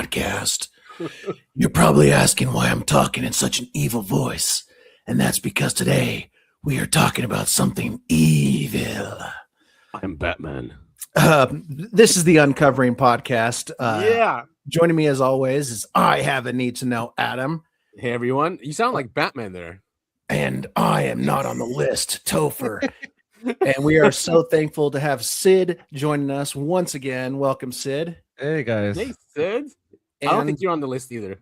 podcast. You're probably asking why I'm talking in such an evil voice, and that's because today we are talking about something evil. I'm Batman. This is the Uncovering Podcast. Yeah. Joining me as always is I Have a Need to Know Adam. Hey, everyone. You sound like Batman there. And I am not on the list, Topher. And we are so thankful to have Sid joining us once again. Welcome, Sid. Hey, guys. Hey, Sid. I don't think you're on the list either.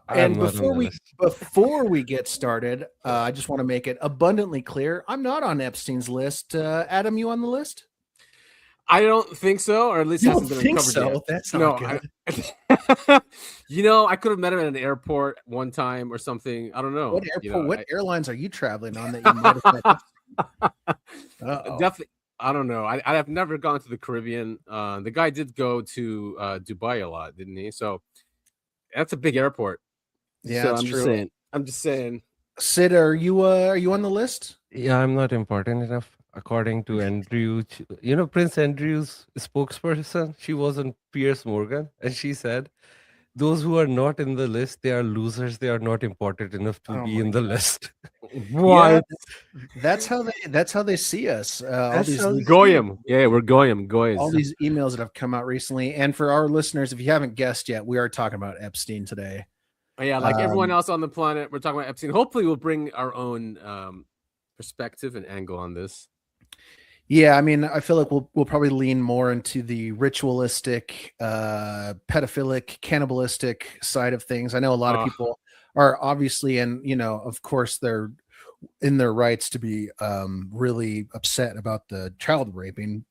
And before we get started, I just want to make it abundantly clear, I'm not on Epstein's list. Adam, you on the list? I don't think so, or at least You hasn't don't been think uncovered so? yet. That's not good. I could have met him at an airport one time or something. I don't know. What airport? What airlines are you traveling on that you might have met? Definitely. I don't know. I have never gone to the Caribbean. The guy did go to Dubai a lot, didn't he? So that's a big airport. Yeah, so that's I'm true. just saying. Sid, are you on the list? Yeah, I'm not important enough. According to Andrew, Prince Andrew's spokesperson, she was on Piers Morgan, and she said, "Those who are not in the list, they are losers. They are not important enough to be in the list." What? Yeah, that's how they see us. All these Goyim. Yeah, we're Goyim. Goyim. All these emails that have come out recently, and for our listeners, if you haven't guessed yet, we are talking about Epstein today. Yeah, like everyone else on the planet, we're talking about Epstein. Hopefully, we'll bring our own perspective and angle on this. Yeah, I mean, I feel like we'll probably lean more into the ritualistic, pedophilic, cannibalistic side of things. I know a lot of people are obviously, and of course, they're in their rights to be really upset about the child raping.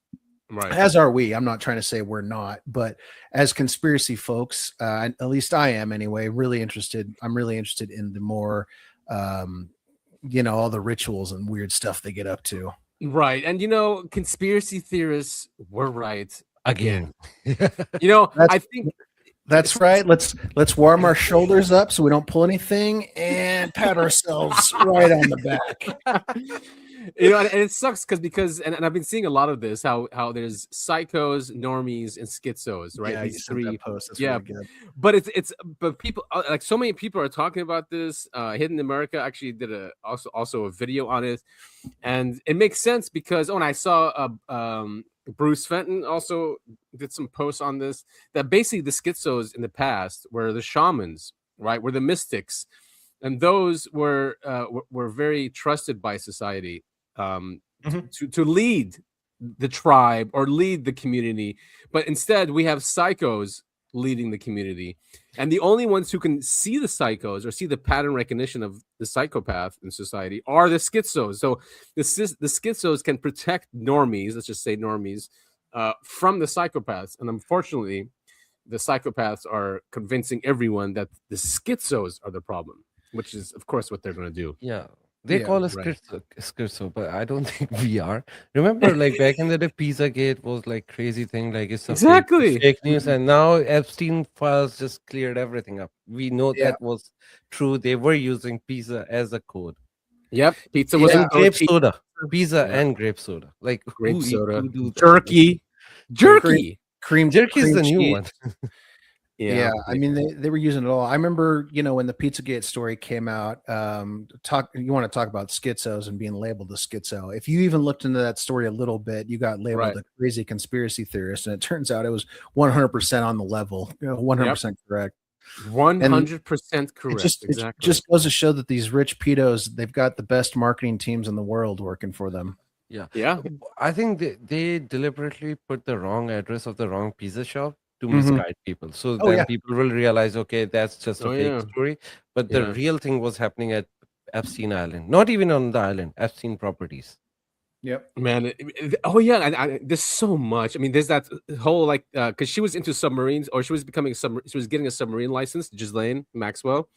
Right. As are we. I'm not trying to say we're not, but as conspiracy folks, at least I am anyway, really interested. I'm really interested in the more, all the rituals and weird stuff they get up to. Right. And conspiracy theorists were right Again. I think that's right. Let's warm our shoulders up so we don't pull anything and pat ourselves right on the back. And it sucks because I've been seeing a lot of this, how there's psychos, normies, and schizos, right? Yeah, these three posts. That's yeah, really good. but people, like, so many people are talking about this. Hidden America actually did also a video on it, and it makes sense because when I saw Bruce Fenton also did some posts on this, that basically the schizos in the past were the shamans, right? Were the mystics, and those were very trusted by society to lead the tribe or lead the community. But instead, we have psychos leading the community, and the only ones who can see the psychos or see the pattern recognition of the psychopath in society are the schizos. So the schizos can protect normies, let's just say normies, from the psychopaths. And unfortunately, the psychopaths are convincing everyone that the schizos are the problem, which is, of course, what they're going to do. Yeah. They call us schizo, but I don't think we are. Remember, like back in the day, Pizzagate was like crazy thing, like it's exactly fake news, and now Epstein files just cleared everything up. We know that was true. They were using pizza as a code. Yep, pizza was grape soda, pizza and grape soda, like grape soda, jerky, cream jerky is the new one. Yeah, I mean they were using it all. I remember, when the Pizzagate story came out. You want to talk about schizos and being labeled a schizo? If you even looked into that story a little bit, you got labeled a crazy conspiracy theorist, and it turns out it was 100% on the level, 100% correct. 100% correct. It just goes to show that these rich pedos, they've got the best marketing teams in the world working for them. Yeah. I think they deliberately put the wrong address of the wrong pizza shop to misguide people, so people will realize, okay, that's just a fake story, but the real thing was happening at Epstein Island, not even on the island, Epstein properties. Yep, man. There's so much. I mean, there's that whole because she was into submarines, or she was getting a submarine license, Ghislaine Maxwell.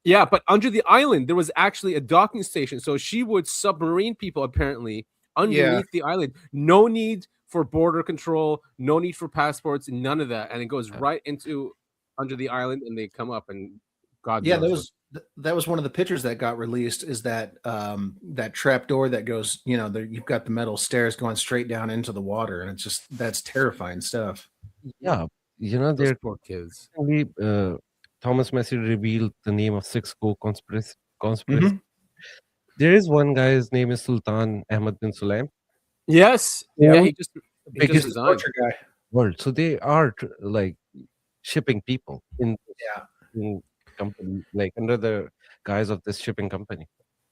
Yeah, but under the island there was actually a docking station, so she would submarine people apparently underneath the island. No need for border control, no need for passports, none of that, and it goes right into under the island, and they come up, and God knows. That was one of the pictures that got released. Is that that trap door that goes, you've got the metal stairs going straight down into the water, and that's terrifying stuff. Yeah, they're Those poor kids. Thomas Messi revealed the name of 6 co-conspirators. Mhm. There is one guy, his name is Sultan Ahmad bin Sulaim. Yes. Yeah. Yeah, Who he just biggest He's the resigned. torture guy. world. So they are like shipping people in company, like under the guise of this shipping company.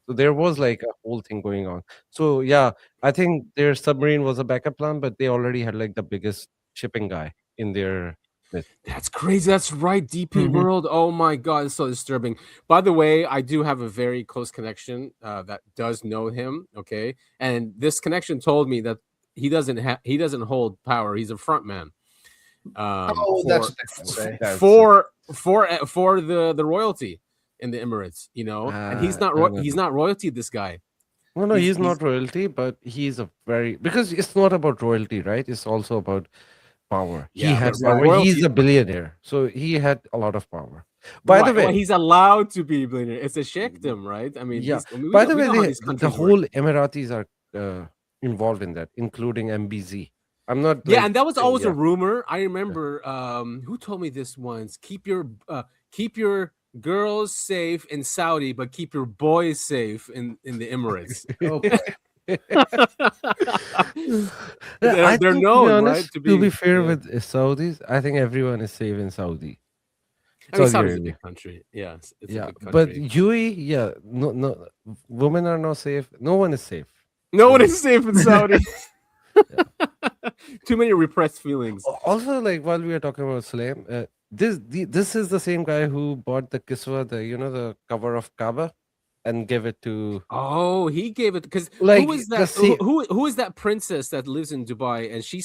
So there was like a whole thing going on. So yeah, I think their submarine was a backup plan, but they already had like the biggest shipping guy in their midst. That's crazy. That's right. DP Mhm. World. Oh my God, it's so disturbing. By the way, I do have a very close connection that does know him. Okay, and this connection told me that he doesn't hold power. He's a front man. Oh, that's what they say. For the royalty in the Emirates, and he's not No, he's not royalty. This guy. no, he's not royalty, but he's a very, because it's not about royalty, right? It's also about power. He Yeah, had but power. royalty, He's a billionaire, so he had a lot of power. By the way, well, he's allowed to be a billionaire. It's a sheikhdom, right? I mean, yeah. we By the know how way, these the countries work. whole Emiratis are involved in that, including MBZ. I'm not. Yeah, like, and that was always a yeah. rumor. I remember who told me this once. Keep your girls safe in Saudi, but keep your boys safe in the Emirates. Oh boy. They're known, right? To be fair with Saudis, I think everyone is safe in Saudi. I mean, Saudi's a Arabia. big country. Yeah, it's a big country. But UAE, yeah, no, women are not safe. No one is safe. No one is safe in Saudi. Too many repressed feelings. Also, like while we are talking about Sulaim, this is the same guy who bought the kiswa, the cover of Kaaba, and gave it to. Oh, he gave it because Like, who is that? Who is that princess that lives in Dubai and she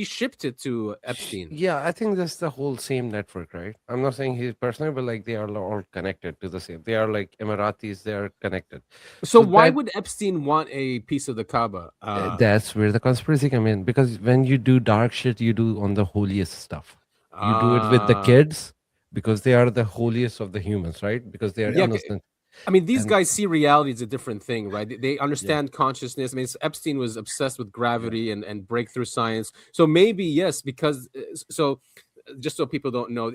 shipped it to Epstein? Yeah, I think that's the whole same network, right? I'm not saying he's personally, but like they are all connected to the same. They are like Emiratis. They are connected. So why would Epstein want a piece of the Kaaba? That's where the conspiracy come in, because when you do dark shit, you do on the holiest stuff. You do it with the kids because they are the holiest of the humans, right? Because they are innocent. I mean, these guys see reality as a different thing, right? They understand consciousness. I mean, Epstein was obsessed with gravity and breakthrough science. So maybe, yes, because just so people don't know,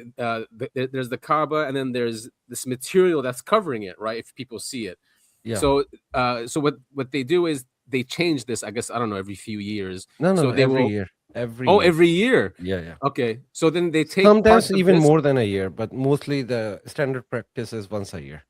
there's the Kaaba and then there's this material that's covering it, right? If people see it. Yeah. So what they do is they change this, I guess, I don't know, every few years. No, every year. Every year. Yeah. Okay. So then they take sometimes even more than a year, but mostly the standard practice is once a year.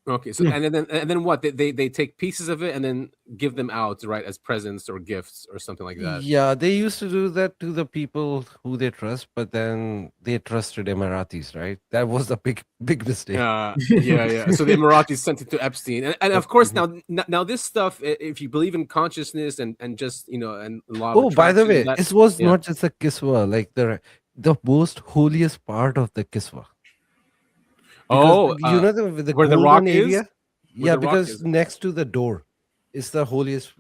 Okay, so and then what? They take pieces of it and then give them out, right, as presents or gifts or something like that. Yeah, they used to do that to the people who they trust, but then they trusted Emiratis, right? That was a big mistake. Yeah. So the Emiratis sent it to Epstein, and of course now this stuff, if you believe in consciousness and just and law. Oh, by the way, it was not just a kiswa, like the most holiest part of the kiswa. Because, the where the rock area? Is? Yeah, because next to the door is the holiest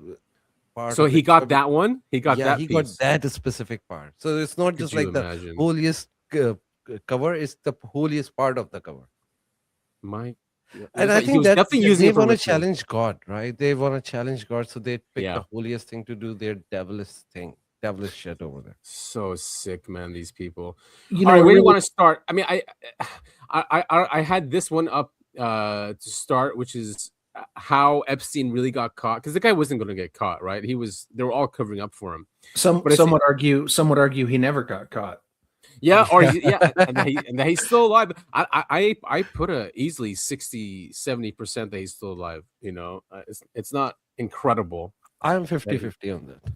part. So he got that one? He got that he piece. got that specific part. So it's not just like the holiest cover, it's the holiest part of the cover. And I think that they want to challenge God, right? They want to challenge God, so they pick the holiest thing to do their devilish shit over there. So sick, man. These people. All right, where do you want to start? I mean, I had this one up to start, which is how Epstein really got caught, because the guy wasn't going to get caught, right? They were all covering up for him. Some would argue he never got caught. Yeah, and that he's still alive. I put easily 60-70% that he's still alive. It's not incredible. I'm 50-50 on that.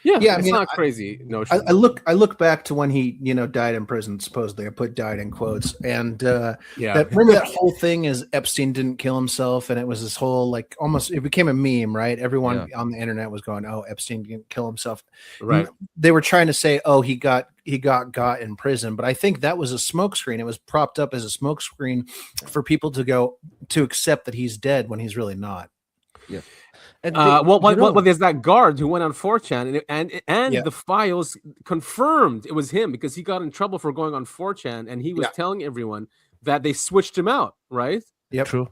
Yeah, it's not crazy notion. I look back to when he died in prison, supposedly. I put "died" in quotes, and remember that whole thing is Epstein didn't kill himself, and it was this whole almost it became a meme, right? Everyone on the internet was going, "Oh, Epstein didn't kill himself." Right? And they were trying to say, "Oh, he got in prison," but I think that was a smokescreen. It was propped up as a smokescreen for people to accept that he's dead when he's really not. Yeah. Well, there's that guard who went on 4chan and the files confirmed it was him, because he got in trouble for going on 4chan and he was telling everyone that they switched him out, right? Yep. True.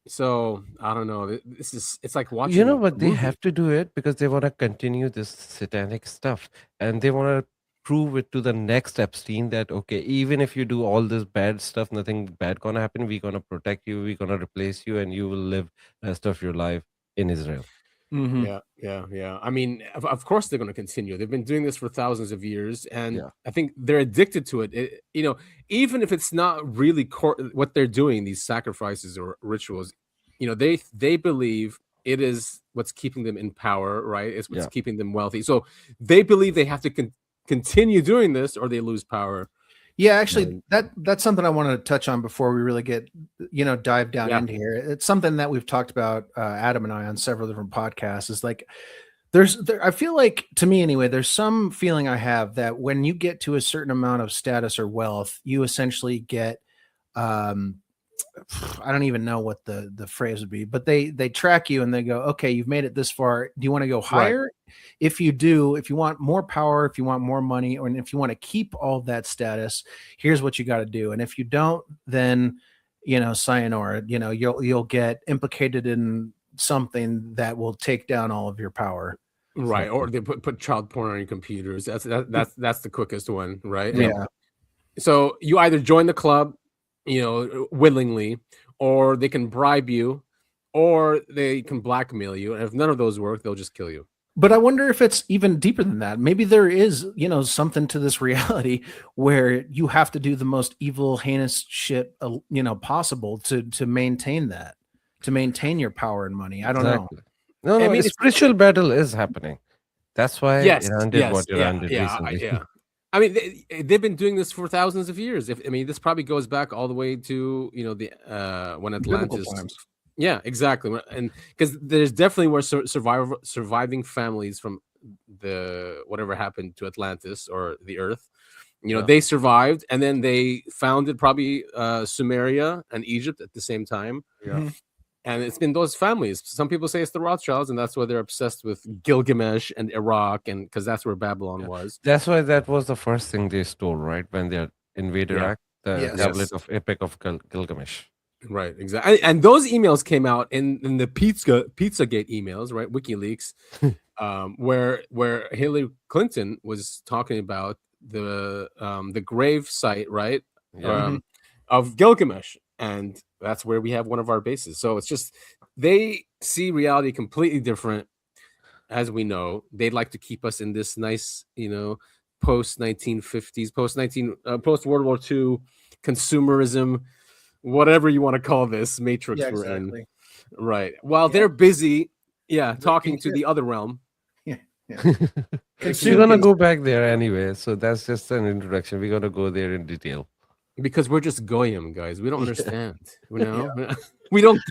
So I don't know. It's like watching. But they have to do it because they want to continue this satanic stuff, and they want to prove it to the next Epstein that, okay, even if you do all this bad stuff, nothing bad gonna happen. We're gonna protect you. We're gonna replace you, and you will live rest of your life in Israel. Mm-hmm. Yeah. I mean, of course they're going to continue. They've been doing this for thousands of years, and Yeah. I think they're addicted to it. Even if it's not really what they're doing, these sacrifices or rituals, they believe it is what's keeping them in power, right? It's what's keeping them wealthy. So they believe they have to continue doing this, or they lose power. Yeah, actually, that's something I wanted to touch on before we really get, dive down into here. It's something that we've talked about, Adam and I, on several different podcasts. Is like, I feel like, to me anyway, there's some feeling I have that when you get to a certain amount of status or wealth, you essentially get, I don't even know what the phrase would be, but they track you and they go, okay, you've made it this far. Do you want to go higher? Right. If you do, if you want more power, if you want more money, or if you want to keep all that status, here's what you got to do. And if you don't, then, sayonara, you'll get implicated in something that will take down all of your power. Right. Or they put child porn on your computers. That's the quickest one. Right. Yeah. So you either join the club, willingly, or they can bribe you, or they can blackmail you. And if none of those work, they'll just kill you. But I wonder if it's even deeper than that. Maybe there is, something to this reality where you have to do the most evil, heinous shit, possible to maintain that, to maintain your power and money. I don't know. No, I mean, spiritual battle is happening. That's why Iran did what Iran did recently. Yeah. I mean, they've been doing this for thousands of years. This probably goes back all the way to when Atlantis. Yeah, exactly. And because there's definitely were surviving families from the whatever happened to Atlantis or the Earth. They survived, and then they founded probably Sumeria and Egypt at the same time. Yeah. And it's been those families. Some people say it's the Rothschilds, and that's why they're obsessed with Gilgamesh and Iraq, and because that's where Babylon was. That's why that was the first thing they stole, right? When they invaded Iraq, the tablet of Epic of Gilgamesh. Right, exactly. And those emails came out in the Pizzagate emails, right? WikiLeaks, where Hillary Clinton was talking about the grave site, right? Yeah. Of Gilgamesh. And that's where we have one of our bases. So it's just, they see reality completely different. As we know, they'd like to keep us in this nice, post 1950s, post World War II consumerism, whatever you want to call this matrix we're in. Right. While they're busy, talking to the other realm. Yeah. We're gonna go back there anyway. So that's just an introduction. We're gonna go there in detail. Because we're just goyim, guys. We don't understand. We don't get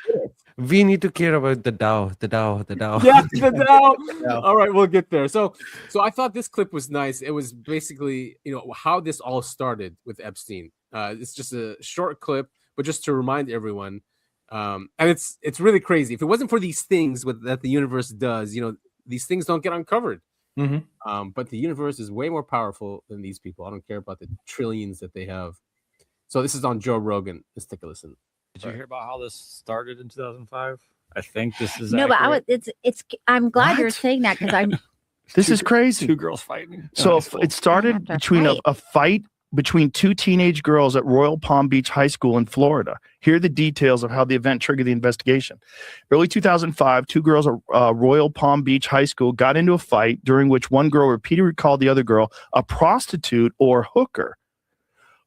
it. We need to care about the Tao. Yeah, the Tao. All right, we'll get there. So I thought this clip was nice. It was basically, how this all started with Epstein. It's just a short clip, but just to remind everyone. And it's really crazy. If it wasn't for these things that the universe does, these things don't get uncovered. Mm-hmm. But the universe is way more powerful than these people. I don't care about the trillions that they have. So this is on Joe Rogan. Let's take a listen. Did you hear about how this started in 2005? I think this is accurate. But I'm glad you're saying that because I'm. This is crazy. Two girls fighting. So it started between a fight between two teenage girls at Royal Palm Beach High School in Florida. Here are the details of how the event triggered the investigation. Early 2005, two girls at Royal Palm Beach High School got into a fight during which one girl repeatedly called the other girl a prostitute or hooker.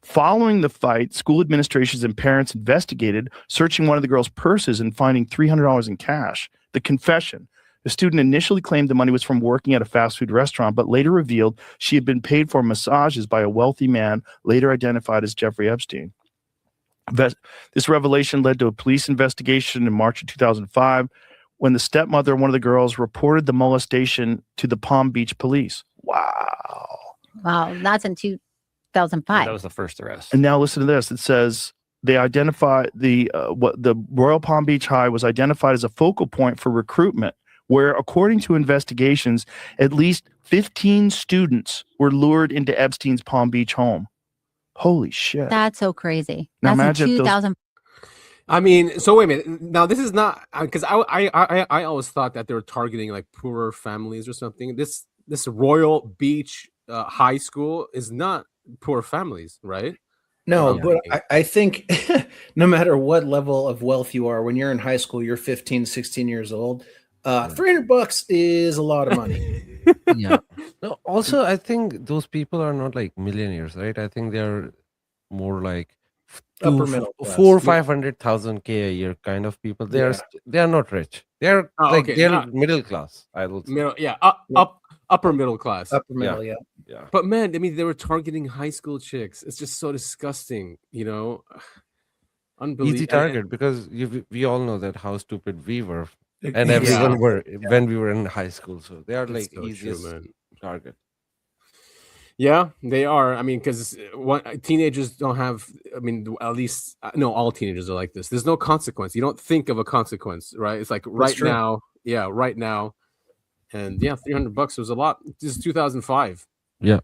Following the fight, school administrations and parents investigated, searching one of the girls' purses and finding $300 in cash. The confession. The student initially claimed the money was from working at a fast food restaurant, but later revealed she had been paid for massages by a wealthy man, later identified as Jeffrey Epstein. This revelation led to a police investigation in March of 2005, when the stepmother of one of the girls reported the molestation to the Palm Beach police. Wow, that's in 2005. That was the first arrest. And now listen to this. It says they identified the Royal Palm Beach High was identified as a focal point for recruitment, where, according to investigations, at least 15 students were lured into Epstein's Palm Beach home. Holy shit. That's so crazy. Now that's in 2000. I mean, so wait a minute. Now, this is not, because I always thought that they were targeting like poorer families or something. This Royal Beach high school is not poor families, right? No, but I think no matter what level of wealth you are, when you're in high school, you're 15, 16 years old. $300 is a lot of money. Yeah. No, also, I think those people are not like millionaires, right? I think they're more like Upper middle class. 400,000-500,000 a year kind of people. They are not rich. They're they're middle class. I will say. Upper middle class. Upper middle, yeah. But man, I mean, they were targeting high school chicks. It's just so disgusting, you know. Unbelievable. Easy target because we all know that how stupid we were, and everyone were when we were in high school. So they are like so easiest target. Yeah, they are. I mean, because teenagers don't have. I mean, at least no, all teenagers are like this. There's no consequence. You don't think of a consequence, right? It's like right now. Yeah, right now. And yeah, $300 was a lot. This is 2005. Yeah.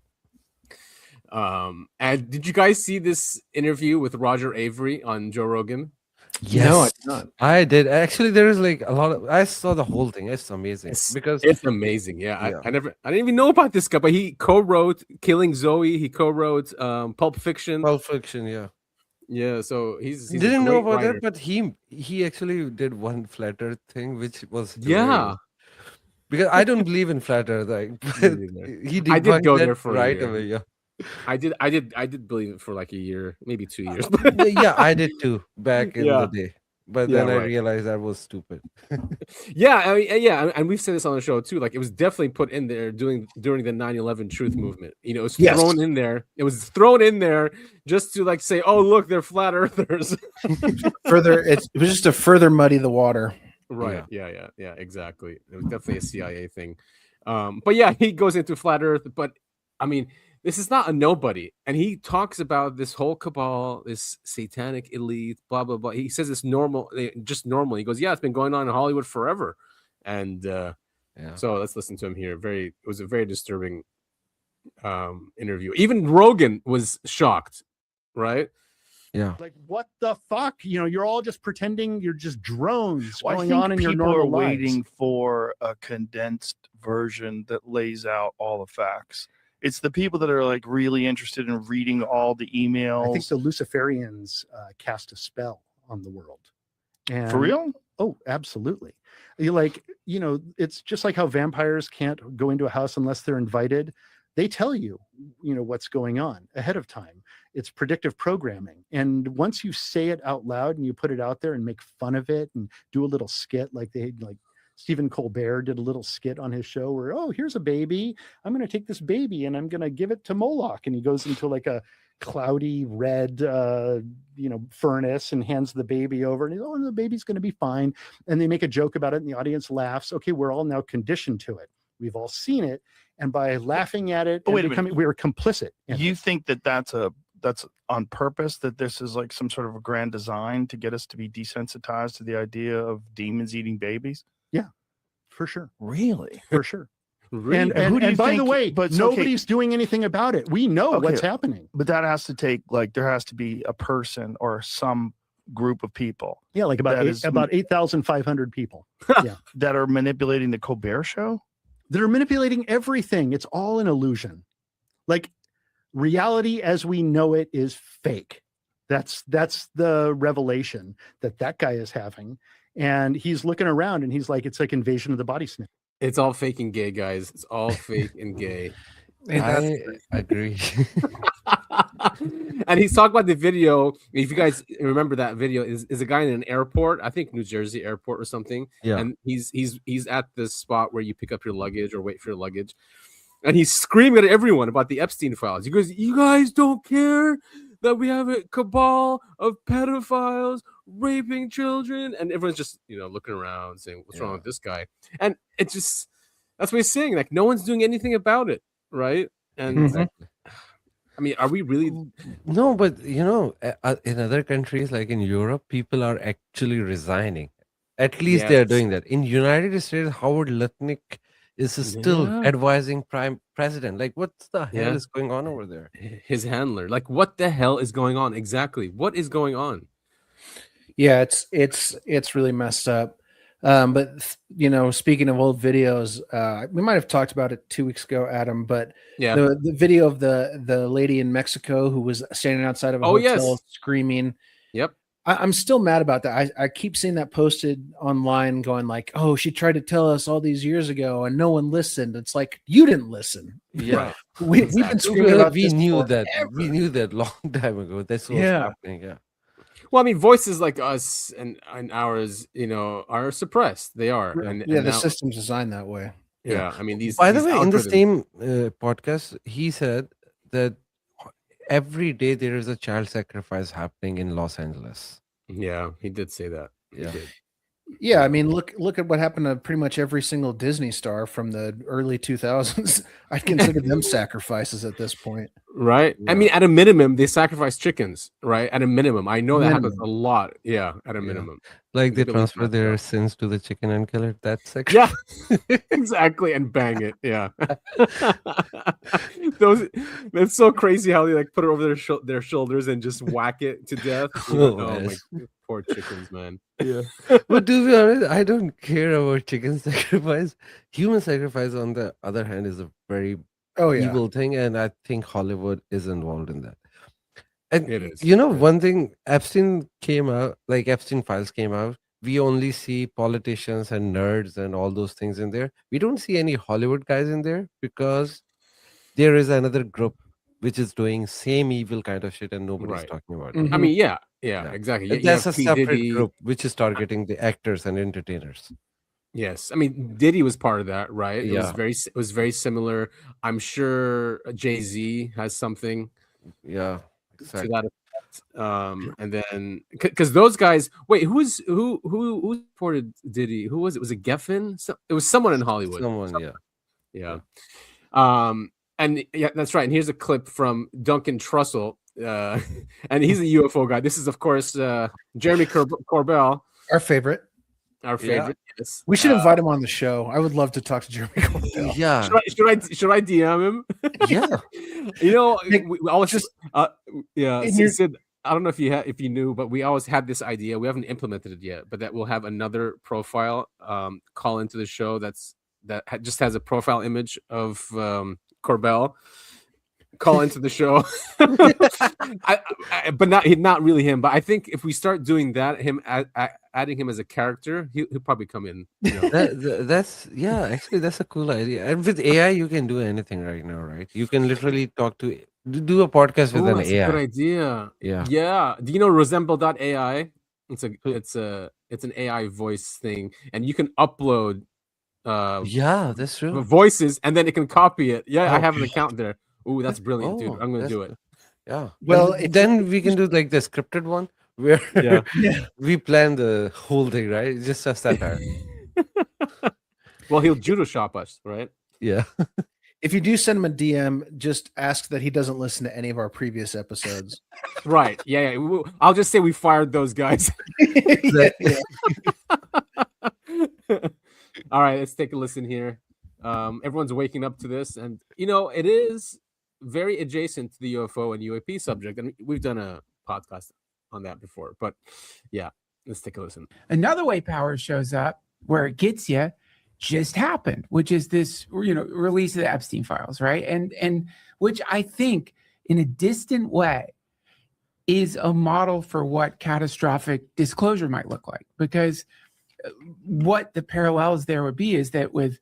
And did you guys see this interview with Roger Avery on Joe Rogan? Yes. No, I did not. I did. Actually, there is like a lot of. I saw the whole thing. It's amazing because it's amazing. Yeah, I didn't even know about this guy, but he co-wrote Killing Zoe. He co-wrote Pulp Fiction. Pulp Fiction, yeah. Yeah, so he's didn't know about that, but he actually did one flat earth thing, which was hilarious. Because I don't believe in flat earth, like I did go there for right away. Yeah, I did believe it for like a year, maybe 2 years. Yeah, I did too back in the day. But then I realized that was stupid. And we've said this on the show too. Like it was definitely put in there during the 9/11 Truth Movement. You know, it was thrown in there. It was thrown in there just to like say, "Oh, look, they're flat earthers." It was just to further muddy the water. Right. Yeah. Exactly. It was definitely a CIA thing. But yeah, he goes into flat Earth. But I mean, this is not a nobody, and he talks about this whole cabal, this satanic elite, blah blah blah. He says it's normal, just normal. He goes, "Yeah, it's been going on in Hollywood forever," and so let's listen to him here. It was a very disturbing interview. Even Rogan was shocked, right? Yeah. Like, what the fuck? You know, you're all just pretending you're just drones going on in your normal lives. Waiting for a condensed version that lays out all the facts. It's the people that are like really interested in reading all the emails. I think the Luciferians cast a spell on the world. And, for real? Oh, absolutely. It's just like how vampires can't go into a house unless they're invited. They tell you, what's going on ahead of time. It's predictive programming. And once you say it out loud and you put it out there and make fun of it and do a little skit like Stephen Colbert did a little skit on his show where, oh, here's a baby. I'm going to take this baby and I'm going to give it to Moloch. And he goes into like a cloudy red, furnace and hands the baby over. And the baby's going to be fine. And they make a joke about it and the audience laughs. Okay, we're all now conditioned to it. We've all seen it. And by laughing at it, we were complicit. You think that's on purpose, that this is like some sort of a grand design to get us to be desensitized to the idea of demons eating babies? Yeah, for sure. Really? For sure. Really? And by the way, nobody's doing anything about it. We know what's happening. But that has to take, there has to be a person or some group of people. Yeah, like about 8,500 people. Yeah, that are manipulating the Colbert Show. They're manipulating everything. It's all an illusion. Like, reality as we know it is fake. That's the revelation that guy is having. And he's looking around and he's like, it's like Invasion of the Body Snatchers. It's all fake and gay, guys. It's all fake and gay. I agree. And he's talking about the video. If you guys remember that video, is a guy in an airport, I think New Jersey airport or something. Yeah. And he's at this spot where you pick up your luggage or wait for your luggage. And he's screaming at everyone about the Epstein files. He goes, "You guys don't care that we have a cabal of pedophiles raping children?" And everyone's just, looking around saying, "What's wrong with this guy?" And it just, that's what he's saying. Like, no one's doing anything about it, right? And I mean, are we really? No, but in other countries, like in Europe, people are actually resigning. At least they are doing that. In United States, Howard Lutnick is still advising prime president. Like, what the hell is going on over there? His handler. Like, what the hell is going on? Exactly. What is going on? Yeah, it's really messed up. But speaking of old videos, we might have talked about it 2 weeks ago, Adam. But the video of the lady in Mexico who was standing outside of a hotel screaming. Yep. I'm still mad about that. I keep seeing that posted online, going like, "Oh, she tried to tell us all these years ago, and no one listened." It's like you didn't listen. Yeah, we've been screaming about this. We knew that long time ago. That's what's happening. Yeah. Well, I mean, voices like us and ours, are suppressed. They are. And the system's designed that way. Yeah. I mean, these. By the way, in the same podcast, he said that every day there is a child sacrifice happening in Los Angeles. Yeah, he did say that. Yeah. Yeah, I mean, look at what happened to pretty much every single Disney star from the early 2000s. I'd consider them sacrifices at this point. Right. Yeah. I mean, at a minimum, they sacrifice chickens, right? At a minimum. I know that happens a lot. Yeah, at a minimum. Like they transfer their sins to the chicken and kill it. That's yeah, exactly. And bang it. Yeah. That's so crazy how they like put it over their shoulders and just whack it to death. My poor chickens, man. Yeah. But to be honest, I don't care about chicken sacrifice. Human sacrifice, on the other hand, is a very evil thing, and I think Hollywood is involved in that. And it is. One thing, Epstein files came out. We only see politicians and nerds and all those things in there. We don't see any Hollywood guys in there because there is another group which is doing same evil kind of shit and nobody's talking about it. I mean, yeah, exactly. That's a separate group which is targeting the actors and entertainers. Yes, I mean Diddy was part of that, right? It was very similar. I'm sure Jay-Z has something. Yeah, exactly. To that effect. And then because those guys, wait, who supported Diddy? Who was it? Was it Geffen? It was someone in Hollywood. Yeah. And that's right. And here's a clip from Duncan Trussell, and he's a UFO guy. This is, of course, Jeremy Corbell, our favorite. Yes. We should invite him on the show. I would love to talk to Jeremy Corbell. Yeah. Should I DM him? Yeah. We always just Sid, I don't know if you knew, but we always had this idea. We haven't implemented it yet, but that we'll have another profile call into the show that just has a profile image of Corbell. Call into the show, but not really him. But I think if we start doing that, adding him as a character, he'll probably come in. That's a cool idea. And with AI, you can do anything right now, right? You can literally do a podcast with an AI. That's a good idea. Yeah. Do you know Resemble.ai? It's an AI voice thing, and you can upload. That's true. Voices, and then it can copy it. Yeah, I have an account there. Ooh, that's brilliant, dude. I'm going to do it. Yeah. Well, then we can do like the scripted one where we plan the whole thing, right? It's just a satire. Well, he'll judo shop us, right? Yeah. If you do send him a DM, just ask that he doesn't listen to any of our previous episodes. Right. Yeah. I'll just say we fired those guys. All right, let's take a listen here. Everyone's waking up to this, and it is very adjacent to the UFO and UAP subject, and we've done a podcast on that before. But yeah, let's take a listen. Another way power shows up, where it gets you, just happened, which is this, release of the Epstein files, right? And which I think, in a distant way, is a model for what catastrophic disclosure might look like, because what the parallels there would be is that with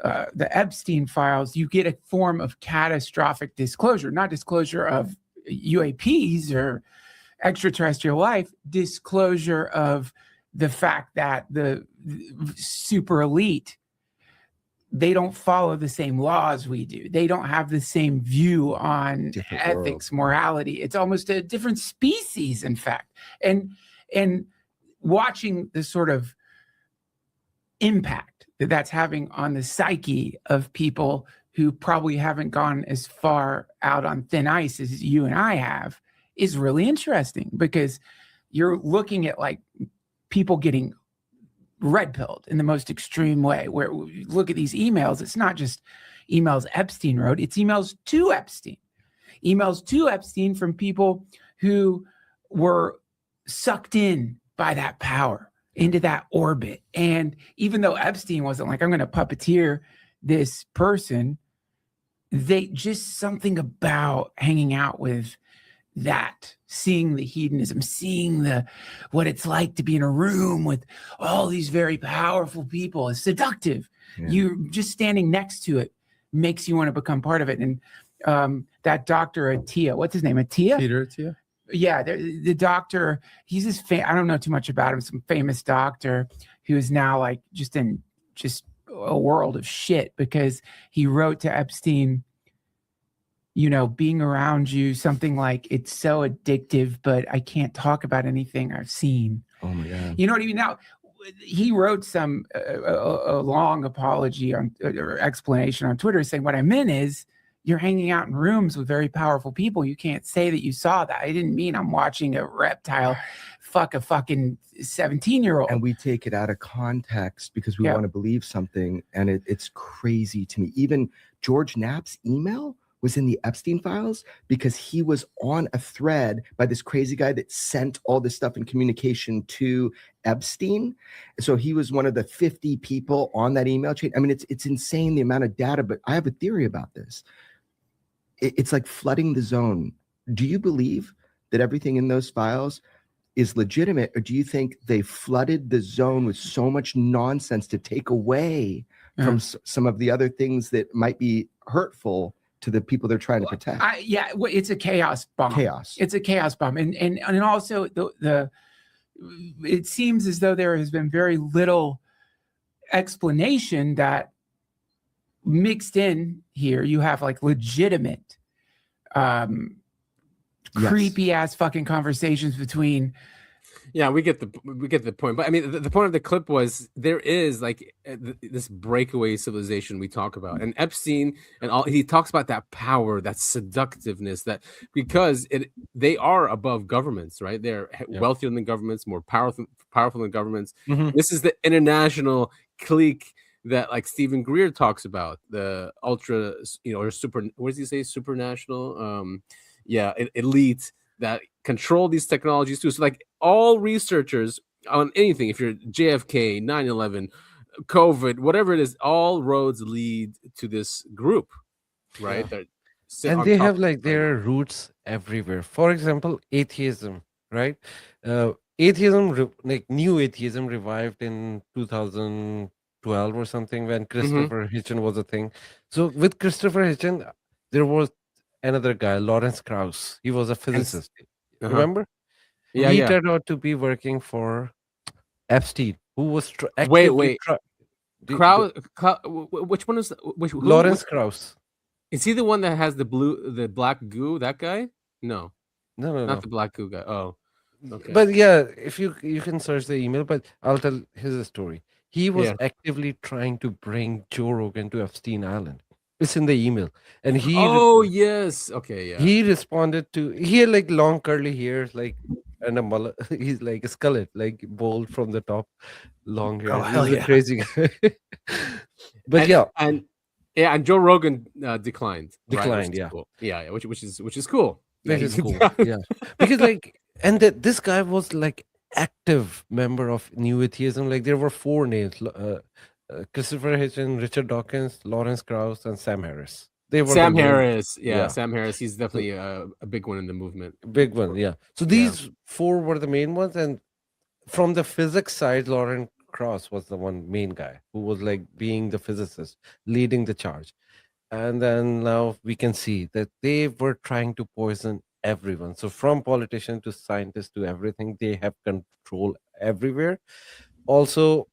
the Epstein files, you get a form of catastrophic disclosure, not disclosure of UAPs or extraterrestrial life, disclosure of the fact that the super elite, they don't follow the same laws we do. They don't have the same view on ethics, morality. It's almost a different species, in fact. And watching the sort of impact that's having on the psyche of people who probably haven't gone as far out on thin ice as you and I have is really interesting, because you're looking at like people getting red pilled in the most extreme way, where we look at these emails. It's not just emails Epstein wrote, it's emails to Epstein from people who were sucked in by that power. into that orbit. And even though Epstein wasn't like, I'm going to puppeteer this person, they just something about hanging out with that, seeing the hedonism, seeing what it's like to be in a room with all these very powerful people is seductive. Yeah. You just standing next to it makes you want to become part of it. And that Dr. Attia, what's his name? Attia? Peter Attia? Yeah, the doctor, he's this I don't know too much about him, some famous doctor who is now like just in a world of shit because he wrote to Epstein, you know, being around you, something like, it's so addictive, but I can't talk about anything I've seen. Oh my God. You know what I mean? Now, he wrote some a long apology or explanation on Twitter saying, what I meant is, you're hanging out in rooms with very powerful people. You can't say that you saw that. I didn't mean I'm watching a reptile fuck a fucking 17-year-old. And we take it out of context because we want to believe something. And it's crazy to me. Even George Knapp's email was in the Epstein files because he was on a thread by this crazy guy that sent all this stuff in communication to Epstein. So he was one of the 50 people on that email chain. I mean, it's insane the amount of data, but I have a theory about this. It's like flooding the zone. Do you believe that everything in those files is legitimate, or do you think they flooded the zone with so much nonsense to take away from some of the other things that might be hurtful to the people they're trying to protect? It's a chaos bomb. It's a chaos bomb, and also the it seems as though there has been very little explanation that mixed in here. You have like legitimate creepy ass fucking conversations between we get the point, but I mean the point of the clip was there is like this breakaway civilization we talk about, and Epstein and all, he talks about that power, that seductiveness, that because they are above governments, right? They're wealthier than governments, more powerful than governments. This is the international clique that like Stephen Greer talks about, the ultra, or super, what does he say? Supranational, elite that control these technologies too. So like all researchers on anything, if you're JFK, 9/11, COVID, whatever it is, all roads lead to this group, right? And they have like their roots everywhere. For example, atheism, right? Atheism, like new atheism revived in 2012 or something when Christopher Hitchens was a thing. So with Christopher Hitchens, there was another guy, Lawrence Krauss. He was a physicist. Remember? He turned out to be working for Epstein, who was Krauss. Which one is Lawrence Krauss? Is he the one that has the black goo? That guy? No, not the black goo guy. Oh, okay. But yeah, if you can search the email, but I'll tell his story. He was actively trying to bring Joe Rogan to Epstein Island. It's in the email, and he. Oh yes, okay, yeah. He responded to. He had like long curly hair, like and a mullet. He's like a skillet, like bald from the top, long hair. Oh hell yeah, crazy guy. But and Joe Rogan declined. Declined, right? Cool. Which is cool. That is cool. Yeah, because like, and this guy was like active member of New Atheism. Like there were 4 names. Christopher Hitchens, Richard Dawkins, Lawrence Krauss, and Sam Harris. They were Sam Harris. Sam Harris. He's definitely a big one in the movement. Big one, yeah. So these 4 were the main ones, and from the physics side, Lawrence Krauss was the main guy who was like being the physicist, leading the charge. And then now we can see that they were trying to poison everyone. So from politician to scientist to everything, they have control everywhere. Also.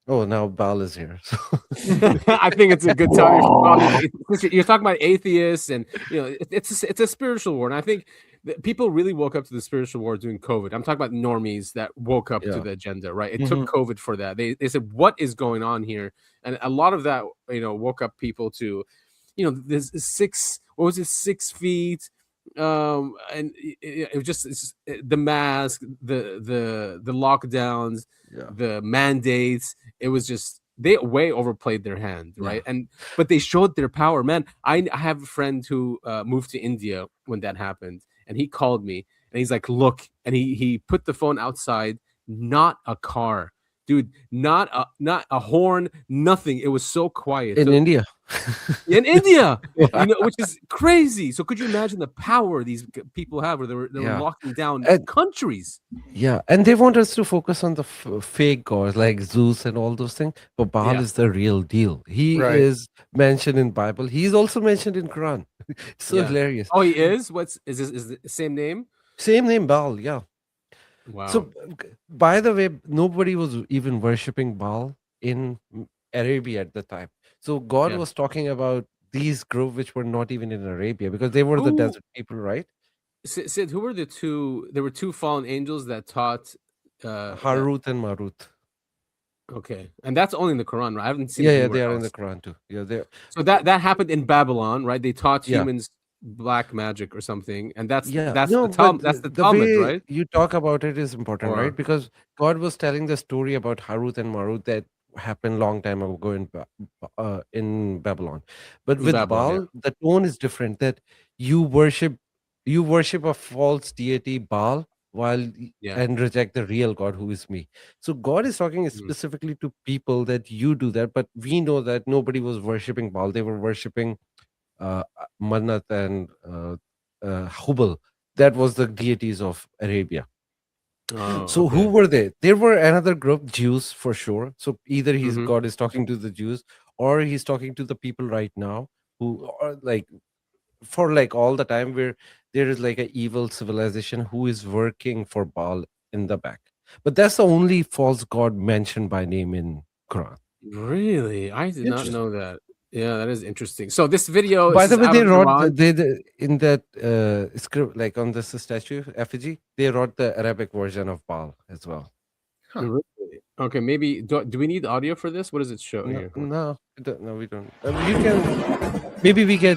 Oh, now Bal is here. So. I think it's a good time. You're talking about atheists, and it's a spiritual war. And I think that people really woke up to the spiritual war during COVID. I'm talking about normies that woke up to the agenda, right? It took COVID for that. They said, "What is going on here?" And a lot of that, woke up people to, this 6 feet. And it was just the mask, the lockdowns, the mandates. It was just they way overplayed their hand, right? But they showed their power, man. I have a friend who moved to India when that happened, and he called me and he's like, "Look," and he put the phone outside, not a car, dude. Not a horn, nothing. It was so quiet. In India. In India, which is crazy. So could you imagine the power these people have, where they were locking down countries? Yeah, and they want us to focus on the fake gods like Zeus and all those things. But Baal is the real deal. He is mentioned in Bible. He's also mentioned in Quran. It's so hilarious. Oh, he is. Is the same name? Same name, Baal. Yeah. Wow. So, by the way, nobody was even worshiping Baal in Arabia at the time. So God was talking about these groups which were not even in Arabia because they were the desert people, right? Sid, who were the two? There were two fallen angels that taught Harut and Marut. Okay, and that's only in the Quran, right? I haven't seen. Yeah, they are in the Quran too. Yeah, they. So that happened in Babylon, right? They taught humans black magic or something, and that's the Talmud, right? You talk about it is important, right? Because God was telling the story about Harut and Marut that happened long time ago in Babylon, but with Baal, the tone is different. That you worship a false deity Baal and reject the real God who is me. So God is talking specifically to people that you do that, but we know that nobody was worshiping Baal; they were worshiping Manat and Hubal. That was the deities of Arabia. So who were they? There were another group, Jews for sure. So either God is talking to the Jews or he's talking to the people right now who are for all the time where there is like an evil civilization who is working for Baal in the back. But that's the only false god mentioned by name in Quran. Really? I did not know that. Yeah, that is interesting. So this video, by the way, they wrote in that script, like on this statue effigy, they wrote the Arabic version of Baal as well. Huh. Really? Okay, maybe do we need audio for this? What does it show here? No, we don't. You can maybe we get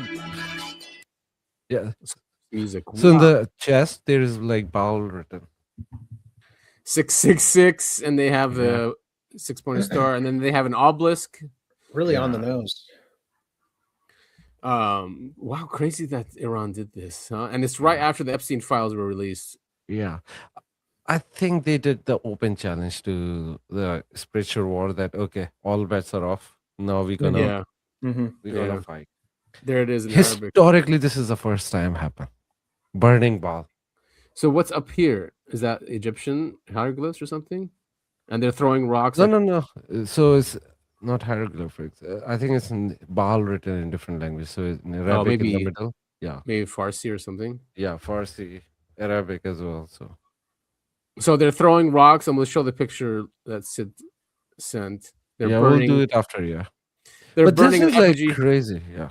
music. So in the chest there is like Baal written 666, and they have the 6-pointed star, and then they have an obelisk. Really on the nose. Wow, crazy that Iran did this, huh? And it's right after the Epstein files were released. Yeah, I think they did the open challenge to the spiritual war that all bets are off. Now we're gonna fight. There it is in Historically, Arabic. this is the first time happened. Burning Baal. So what's up here? Is that Egyptian hieroglyphs or something? And they're throwing rocks. No. So it's not hieroglyphics. I think it's in Baal written in different languages. So in Arabic in the middle. Yeah. Maybe Farsi or something. Yeah, Farsi, Arabic as well. So they're throwing rocks, and we'll show the picture that Sid sent. They're burning. We'll do it after. Yeah. They're burning this is like crazy. Yeah.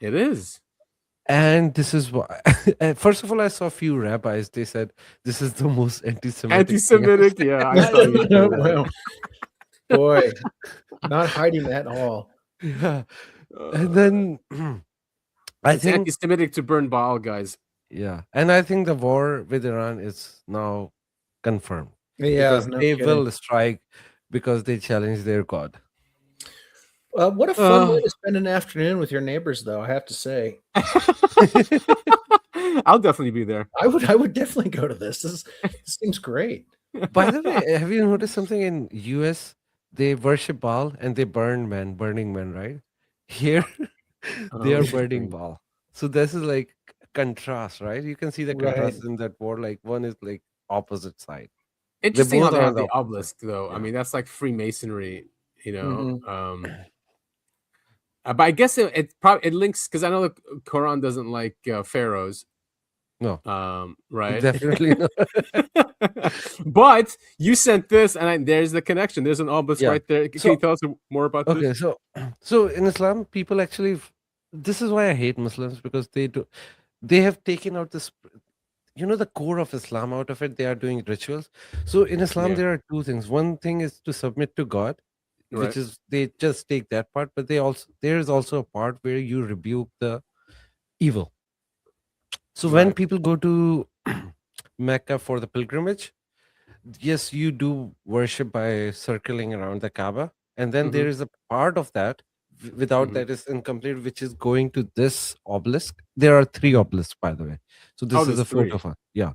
It is. And this is why. First of all, I saw a few rabbis. They said this is the most anti-Semitic. Anti-Semitic, yeah. I saw you. Well, boy, not hiding that at all. Yeah. And then I think anti-Semitic to burn Baal, guys. Yeah, and I think the war with Iran is now confirmed. Yeah, because they will strike because they challenge their god. What a fun way to spend an afternoon with your neighbors, though, I have to say. I'll definitely be there. I would definitely go to this. This seems great. By the way, have you noticed something in US? They worship Baal and they burning men, right? Here, they are burning Baal. So this is like contrast, right? You can see the contrast in that war. Like one is like opposite side. Interesting how they have the obelisk, though. Yeah. I mean, that's like Freemasonry, you know. But I guess it links, because I know the Quran doesn't like pharaohs. No. Right. Definitely not. But you sent this, and there's the connection. There's an obelisk right there. Can you tell us more about this? Okay, so in Islam, people actually, this is why I hate Muslims, because they have taken out this, the core of Islam out of it. They are doing rituals. So in Islam, there are two things. One thing is to submit to God, which is they just take that part, but there is also a part where you rebuke the evil. So when people go to Mecca for the pilgrimage, yes, you do worship by circling around the Kaaba, and then there is a part of that without that is incomplete, which is going to this obelisk. There are 3 obelisks, by the way. So this is a photo of it.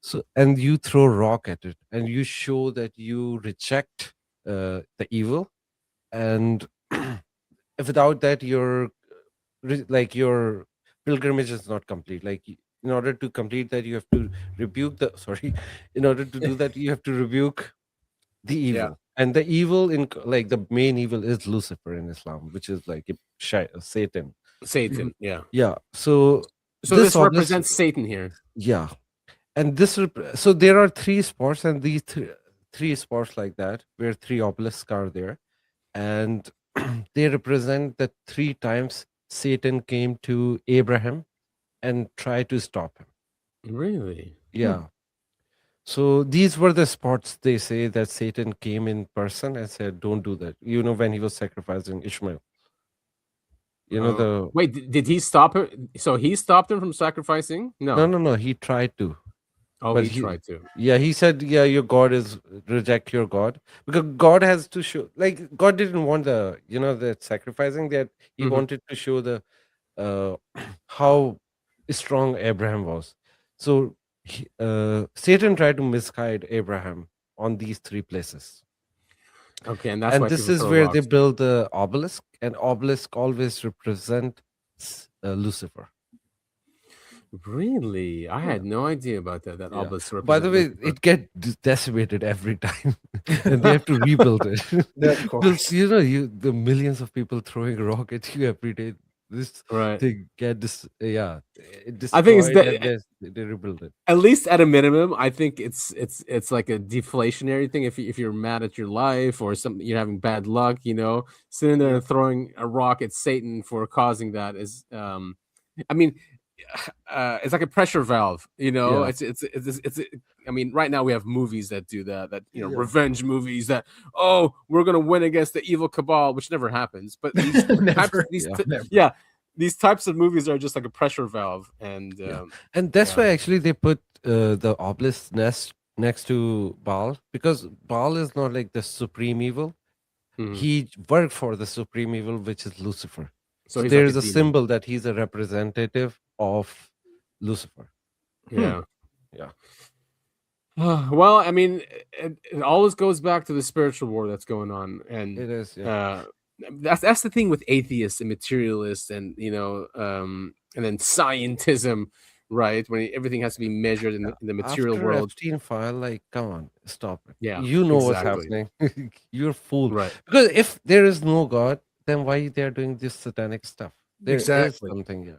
So and you throw rock at it, and you show that you reject the evil, and without that, your pilgrimage is not complete. Like, in order to complete that, you have to rebuke the sorry. In order to do that, you have to rebuke the evil, and the evil like the main evil is Lucifer in Islam, which is like Satan. Satan, yeah. So this represents Satan here. Yeah, and so there are three spots, and these three spots like that, where three obelisks are there, and they represent the 3 times Satan came to Abraham and tried to stop him. Really? Yeah. So these were the spots they say that Satan came in person and said, "Don't do that." When he was sacrificing Ishmael. Wait, did he stop him? So he stopped him from sacrificing? No. He tried to. Oh, but he tried to. Yeah, he said, "Yeah, your God is reject your God," because God has to show. Like, God didn't want the sacrificing. That He wanted to show the how strong Abraham was. So Satan tried to misguide Abraham on these 3 places. Okay, and that's why this is where they build the obelisk, and obelisk always represent Lucifer. Really? I had no idea about that. That obelisk. By the way, it gets decimated every time, and they have to rebuild it. Of course. The millions of people throwing rock at you every day. They get this. Yeah, I think it's that they rebuild it. At least at a minimum, I think it's like a deflationary thing. If you're mad at your life or something, you're having bad luck, sitting there and throwing a rock at Satan for causing that is, I mean, it's like a pressure valve, It's I mean, right now we have movies that do that, revenge movies that, we're gonna win against the evil cabal, which never happens. But these these types of movies are just like a pressure valve, and that's why actually they put the obelisk next to Baal, because Baal is not like the supreme evil. He worked for the supreme evil, which is Lucifer. So there's a symbol that he's a representative of Lucifer. Yeah. Well, I mean, it always goes back to the spiritual war that's going on, and it is. That's the thing with atheists and materialists, and and then scientism, right? When everything has to be measured in the material After world. Epstein file, like, come on, stop it. Yeah, what's happening. You're fooled, right? Because if there is no God, then why they're doing this satanic stuff? There is something.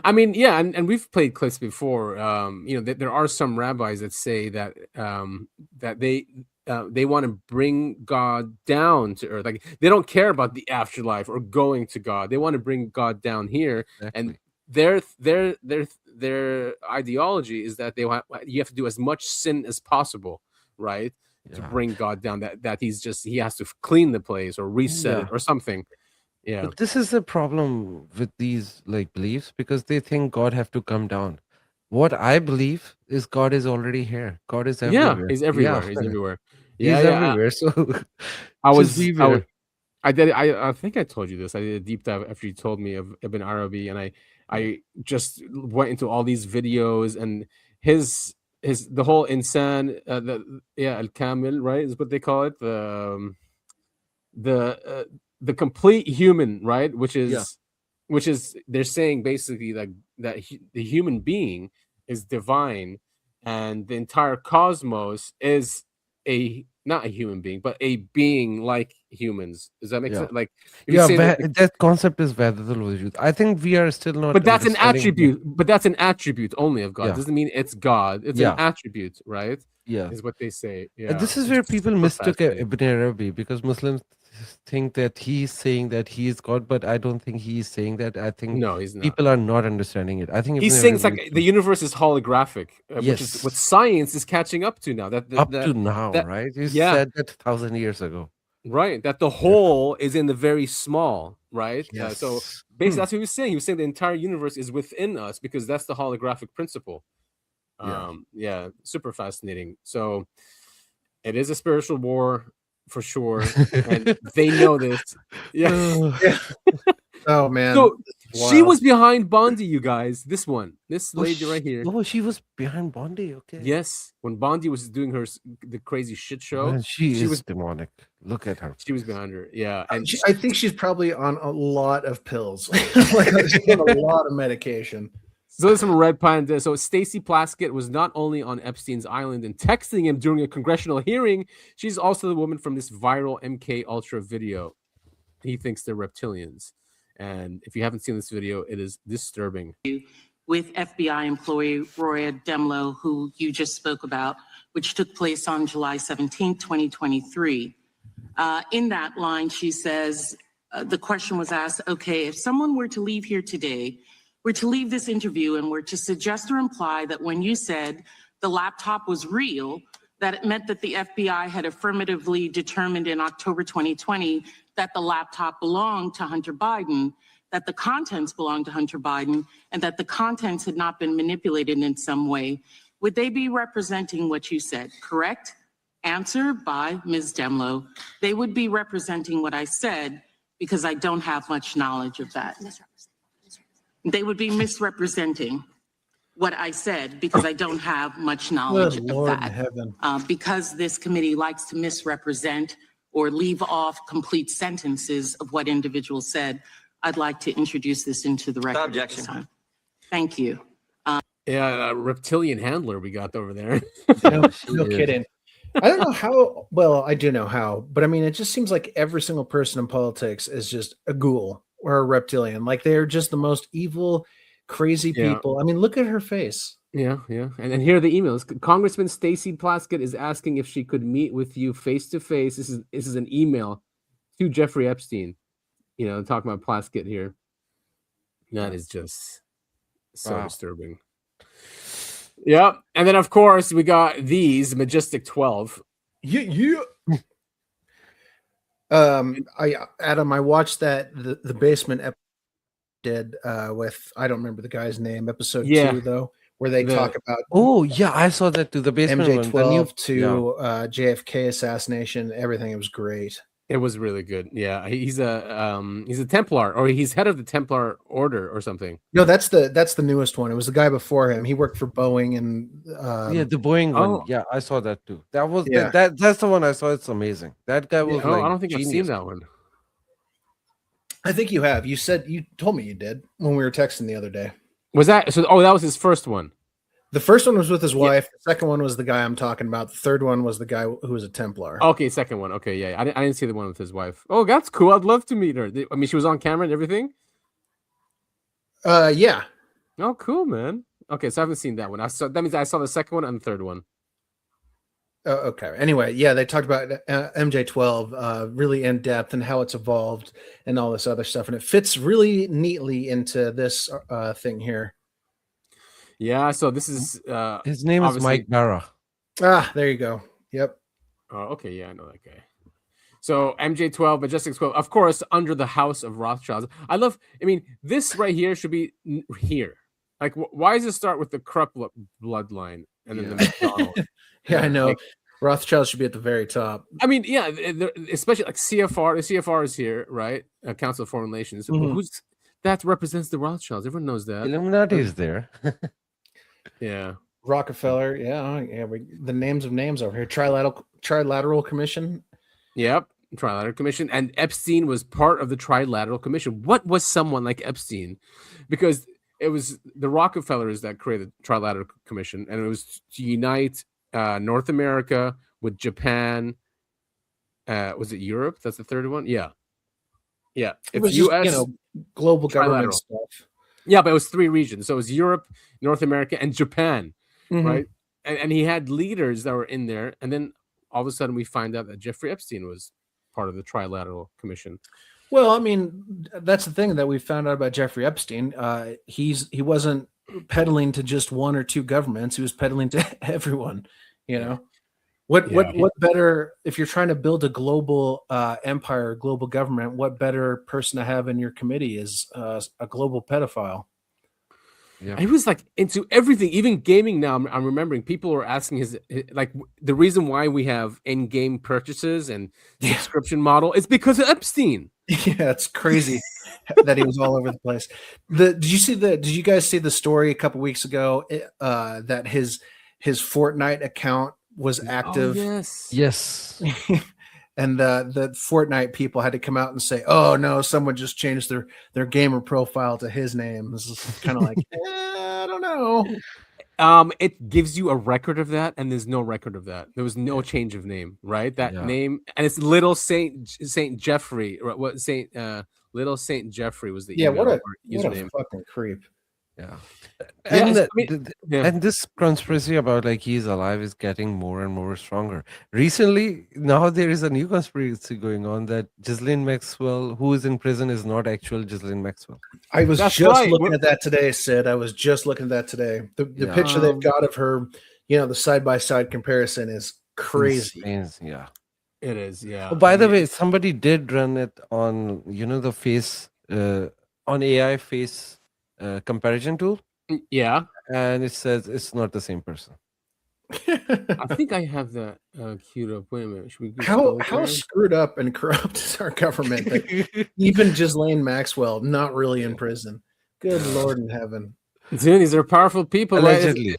I mean, and we've played clips before. There are some rabbis that say that that they want to bring God down to earth. Like, they don't care about the afterlife or going to God. They want to bring God down here, and their ideology is that you have to do as much sin as possible, right? To bring God down. That he has to clean the place or reset it or something. Yeah, but this is a problem with these beliefs, because they think God have to come down. What I believe is God is already here. God is everywhere. Yeah, he's everywhere. He's everywhere. He's everywhere. So I think I told you this. I did a deep dive after you told me of Ibn Arabi, and I just went into all these videos, and the whole insan, al-kamil, right, is what they call it, the complete human, right, which is they're saying basically that the human being is divine, and the entire cosmos is not a human being, but a being like humans. Does that make sense? Like, that concept is Vadatul Wujud. I think we are still not. But that's an attribute. But that's an attribute only of God. It doesn't mean it's God. It's an attribute, right? Yeah, is what they say. Yeah, and this is where people mistook Ibn Arabi, because Muslims think that he's saying that he is God, but I don't think he's saying that. I think he's not. People are not understanding it. I think he's saying it's like the universe is holographic, which is what science is catching up to now. Right? You said that 1,000 years ago. Right, that the whole is in the very small, right? Yes. So basically, that's what he was saying. He was saying the entire universe is within us, because that's the holographic principle. Super fascinating. So it is a spiritual war for sure, and they know this. Oh man. So she was behind Bondi, you guys. This lady right here. Oh, she was behind Bondi. Okay. Yes, when Bondi was doing the crazy shit show, Man, she was demonic. Look at her. She was behind her. Yeah, and I think she's probably on a lot of pills, like she's on a lot of medication. So there's some red pine there. So Stacey Plaskett was not only on Epstein's island and texting him during a congressional hearing, she's also the woman from this viral MK Ultra video. He thinks they're reptilians. And if you haven't seen this video, it is disturbing. With FBI employee Roya Demlow, who you just spoke about, which took place on July 17, 2023. In that line, she says, the question was asked, okay, if someone were to leave here today, were to leave this interview and were to suggest or imply that when you said the laptop was real, that it meant that the FBI had affirmatively determined in October 2020 that the laptop belonged to Hunter Biden, that the contents belonged to Hunter Biden, and that the contents had not been manipulated in some way, would they be representing what you said, correct? Answer by Ms. Demlow. They would be representing what I said because I don't have much knowledge of that. They would be misrepresenting what I said because I don't have much knowledge of Lord that. in heaven. Because this committee likes to misrepresent or leave off complete sentences of what individuals said, I'd like to introduce this into the record. Objection. Thank you. Yeah, reptilian handler we got over there. No kidding. I don't know how. Well, I do know how, but I mean, it just seems like every single person in politics is just a ghoul or a reptilian. Like they're just the most evil, crazy people. I mean, look at her face. Yeah. And here are the emails. Congressman Stacey Plaskett is asking if she could meet with you face to face. This is an email to Jeffrey Epstein. You know, talking about Plaskett here. That is just so disturbing. Yeah, and then of course we got these Majestic 12. I watched that the basement did with I don't remember the guy's name, episode 2 though, where they talk about I saw that too. The basement MJ12 to JFK assassination, everything. It was great. It was really good. Yeah, he's a Templar, or he's head of the Templar Order or something. No, that's the newest one. It was the guy before him. He worked for Boeing and the Boeing one. Yeah, I saw that too. That was that's the one I saw. It's amazing. That guy was. I don't think I've seen that one. I think you have. You told me you did when we were texting the other day. Was that so? Oh, that was his first one. The first one was with his wife. The second one was the guy I'm talking about. The third one was the guy who was a Templar. Okay, second one. Okay, yeah. I didn't see the one with his wife. Oh, that's cool. I'd love to meet her. I mean, she was on camera and everything? Yeah. Oh, cool, man. Okay, so I haven't seen that one. That means I saw the second one and the third one. Oh, okay. Anyway, yeah, they talked about MJ12 really in depth and how it's evolved and all this other stuff. And it fits really neatly into this thing here. Yeah, so this is his name is Mike Barra. There you go. Yep. Oh, okay, yeah, I know that guy. So MJ12, Majestic 12, of course, under the House of Rothschilds. I mean, this right here should be here. Like, why does it start with the Krupp bloodline and then the McDonald? Yeah, I know. Like, Rothschild should be at the very top. I mean, yeah, especially like CFR. The CFR is here, right? Council of Foreign Relations. Mm-hmm. That represents the Rothschilds. Everyone knows that. Illuminati is there. Yeah. Rockefeller. Yeah. The names of names over here. Trilateral Commission. Yep. Trilateral Commission. And Epstein was part of the Trilateral Commission. What was someone like Epstein? Because it was the Rockefellers that created the Trilateral Commission, and it was to unite North America with Japan. Was it Europe? That's the third one. Yeah. It was US, just, global government stuff. Yeah, but it was 3 regions. So it was Europe, North America, and Japan, mm-hmm. right? And he had leaders that were in there, and then all of a sudden we find out that Jeffrey Epstein was part of the Trilateral Commission. Well, I mean, that's the thing that we found out about Jeffrey Epstein. He wasn't peddling to just 1 or 2 governments. He was peddling to everyone. What better, if you're trying to build a global empire, global government, what better person to have in your committee is a global pedophile? Yeah. He was like into everything, even gaming. Now I'm remembering people were asking his like the reason why we have in-game purchases and subscription model is because of Epstein. Yeah, it's crazy that he was all over the place. Did you guys see the story a couple weeks ago that his Fortnite account was active? Oh, Yes. And the Fortnite people had to come out and say, "Oh no, someone just changed their gamer profile to his name." This is kind of like, I don't know. It gives you a record of that, and there's no record of that. There was no change of name, right? That name, and it's Little Saint Jeffrey. What Little Saint Jeffrey was the what a username. Fucking creep. Yeah. Yeah, And this conspiracy about like he's alive is getting more and more stronger. Recently, now there is a new conspiracy going on that Ghislaine Maxwell, who is in prison, is not actual Ghislaine Maxwell. I was just looking at that today, Sid. I was just looking at that today. The picture they've got of her, the side-by-side comparison is crazy. Yeah. It is, yeah. Oh, by the way, somebody did run it on, the face, on AI face comparison tool. Yeah. And it says it's not the same person. I think I have that queued up. Wait a minute. Should we how screwed up and corrupt is our government that even Ghislaine Maxwell not really in prison? Good Lord in heaven. Dude, these are powerful people. Allegedly.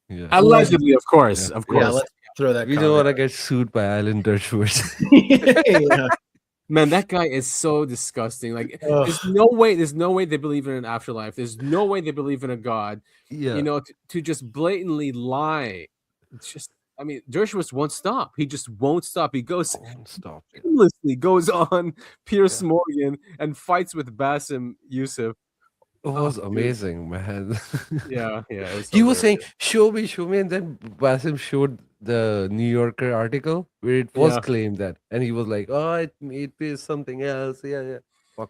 Yeah. Allegedly, of course. Yeah. Of course. Yeah, let's throw that. We don't want to get sued by Alan Dershowitz. Yeah. Man, that guy is so disgusting. Like, there's no way they believe in an afterlife. There's no way they believe in a God. Yeah. To just blatantly lie. Dershowitz won't stop. He just won't stop. He goes endlessly goes on Piers Morgan and fights with Bassem Youssef. It was amazing, man. Yeah. He was saying, show me, and then Bassem showed the New Yorker article where it was claimed that, and he was like, "Oh, it be something else." Yeah.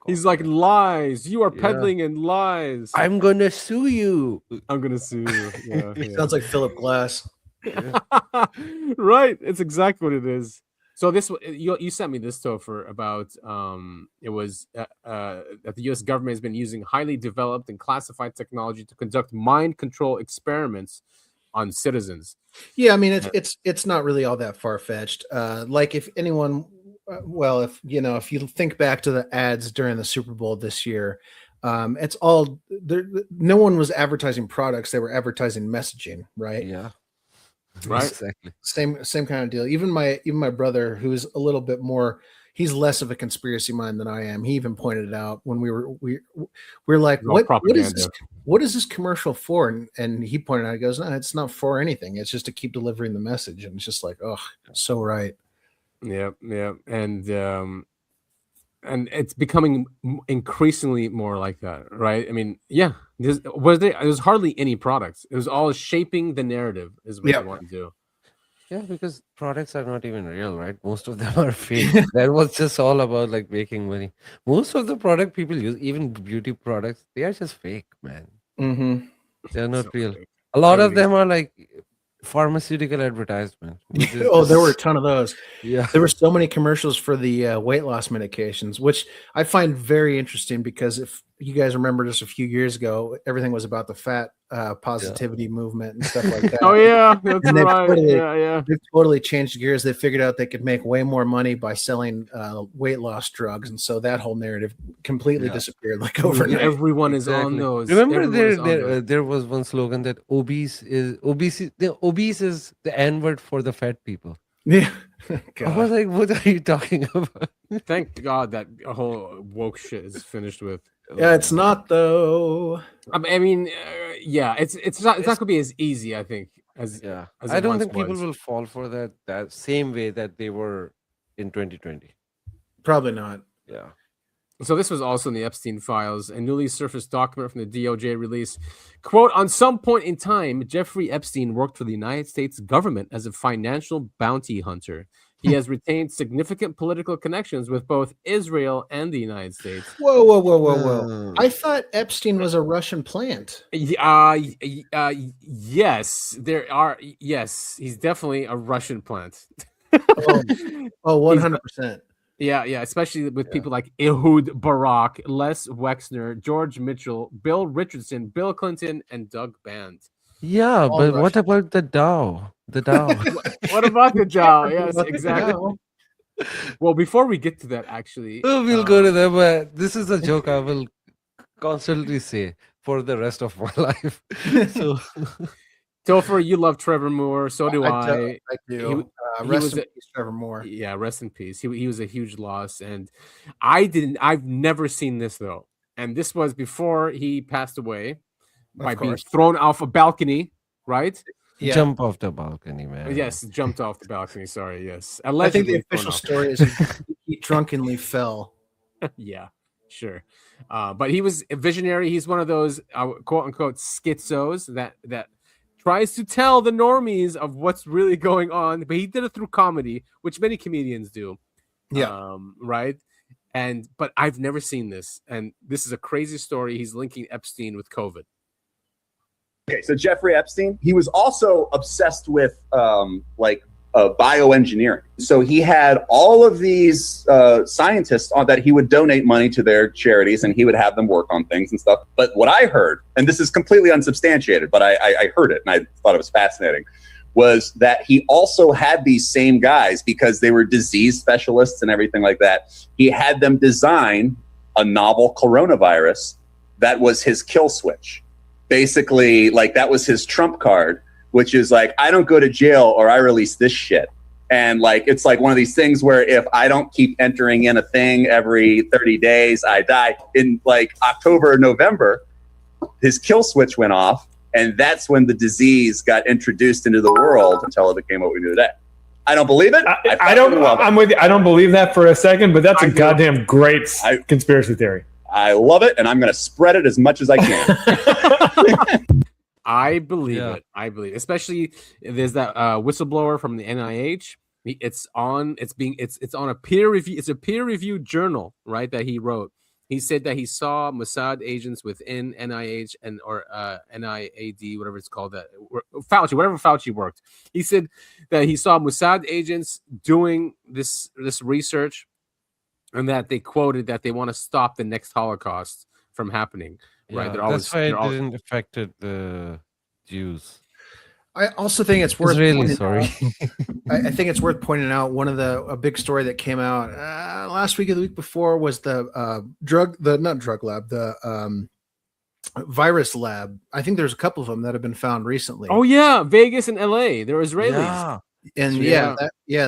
He's like, lies. You are peddling in lies. I'm gonna sue you. I'm gonna sue you. Yeah. Sounds like Philip Glass. Right. It's exactly what it is. So this you sent me this, Topher, about it was that the U.S. government has been using highly developed and classified technology to conduct mind control experiments on citizens. Yeah, I mean it's not really all that far fetched. Like if anyone, if you think back to the ads during the Super Bowl this year, it's all there. No one was advertising products; they were advertising messaging, right? Yeah. Right. Exactly. Same kind of deal. Even my brother, who's a little bit more, he's less of a conspiracy mind than I am. He even pointed it out when we're like, what is this commercial for? And he pointed out, he goes, no, it's not for anything. It's just to keep delivering the message. And it's just like, oh, so right. Yeah. And it's becoming increasingly more like that, right? I mean, yeah. There's hardly any products. It was all shaping the narrative is what they want to do. Yeah, because products are not even real, right? Most of them are fake. That was just all about like making money. Most of the product people use, even beauty products, they are just fake, man. Mm-hmm. They're not real. A lot of them are like pharmaceutical advertisement. There were a ton of those. Yeah, there were so many commercials for the weight loss medications, which I find very interesting because if you guys remember just a few years ago, everything was about the fat positivity movement and stuff like that. Oh yeah, that's right. They've totally changed gears. They figured out they could make way more money by selling weight loss drugs, and so that whole narrative completely disappeared like overnight. Everyone is on those. Remember there was one slogan that obese is the N-word for the fat people. Yeah. I was like, what are you talking about? Thank God that whole woke shit is finished with. Yeah, it's not though. I mean, it's not gonna be as easy, I think. As I don't think people will fall for that same way that they were in 2020. Probably not. Yeah. So this was also in the Epstein files, a newly surfaced document from the DOJ release. Quote, on some point in time, Jeffrey Epstein worked for the United States government as a financial bounty hunter. He has retained significant political connections with both Israel and the United States. Whoa. I thought Epstein was a Russian plant. Yes, he's definitely a Russian plant. 100%. Yeah, especially with people like Ehud Barak, Les Wexner, George Mitchell, Bill Richardson, Bill Clinton, and Doug Band. Yeah, All but what Russian. about the Dow? The Dow. What about the Dow? Yes, About the exactly. Dow. Well, before we get to that, actually, We'll go to them. But this is a joke I will constantly say for the rest of my life. So, Topher, you love Trevor Moore. So do I. I do. He Rest was in a- peace, Trevor Moore. Yeah, rest in peace. He was a huge loss, and I've never seen this though, and this was before he passed away by being thrown off a balcony, right? Yeah. jump off the balcony, man. Yes, jumped off the balcony. Sorry, yes. I think the Allegedly thrown official off. story is he drunkenly fell. Yeah, sure. But he was a visionary. He's one of those quote unquote schizos that tries to tell the normies of what's really going on, but he did it through comedy, which many comedians do. Yeah. Right. But I've never seen this, and this is a crazy story. He's linking Epstein with COVID. Okay, so Jeffrey Epstein, he was also obsessed with bioengineering. So he had all of these scientists that he would donate money to their charities, and he would have them work on things and stuff. But what I heard, and this is completely unsubstantiated, but I heard it and I thought it was fascinating, was that he also had these same guys, because they were disease specialists and everything like that. He had them design a novel coronavirus that was his kill switch. Basically, like, that was his trump card, which is like, I don't go to jail or I release this shit. And like, it's like one of these things where if I don't keep entering in a thing every 30 days, I die. In like October or November, his kill switch went off. And that's when the disease got introduced into the world until it became what we do today. I don't believe it. I'm with you. I don't believe that for a second, but that's a goddamn great conspiracy theory. I love it, and I'm going to spread it as much as I can. I believe it. I believe, especially there's that whistleblower from the NIH. It's on a peer review. It's a peer reviewed journal, right? That he wrote. He said that he saw Mossad agents within NIH or NIAD, whatever it's called, that Fauci, whatever Fauci worked. He said that he saw Mossad agents doing this research, and that they quoted that they want to stop the next Holocaust from happening. Right? That's why it didn't affect the Jews. I also think it's worth sorry. I think it's worth pointing out a big story that came out last week or the week before was the virus lab. I think there's a couple of them that have been found recently. Oh yeah, Vegas and LA. They're Israelis. Yeah. And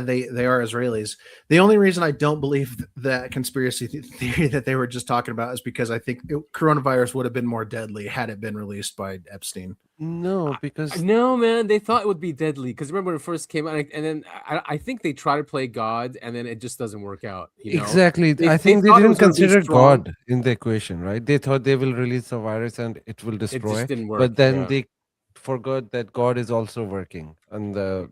they are Israelis. The only reason I don't believe that conspiracy theory that they were just talking about is because I think coronavirus would have been more deadly had it been released by Epstein. No, because no, man, they thought it would be deadly because remember when it first came out, and then I think they try to play God, and then it just doesn't work out. You know? Exactly. I think they didn't consider God in the equation, right? They thought they will release the virus and it will destroy. It just didn't work, but then they forgot that God is also working on the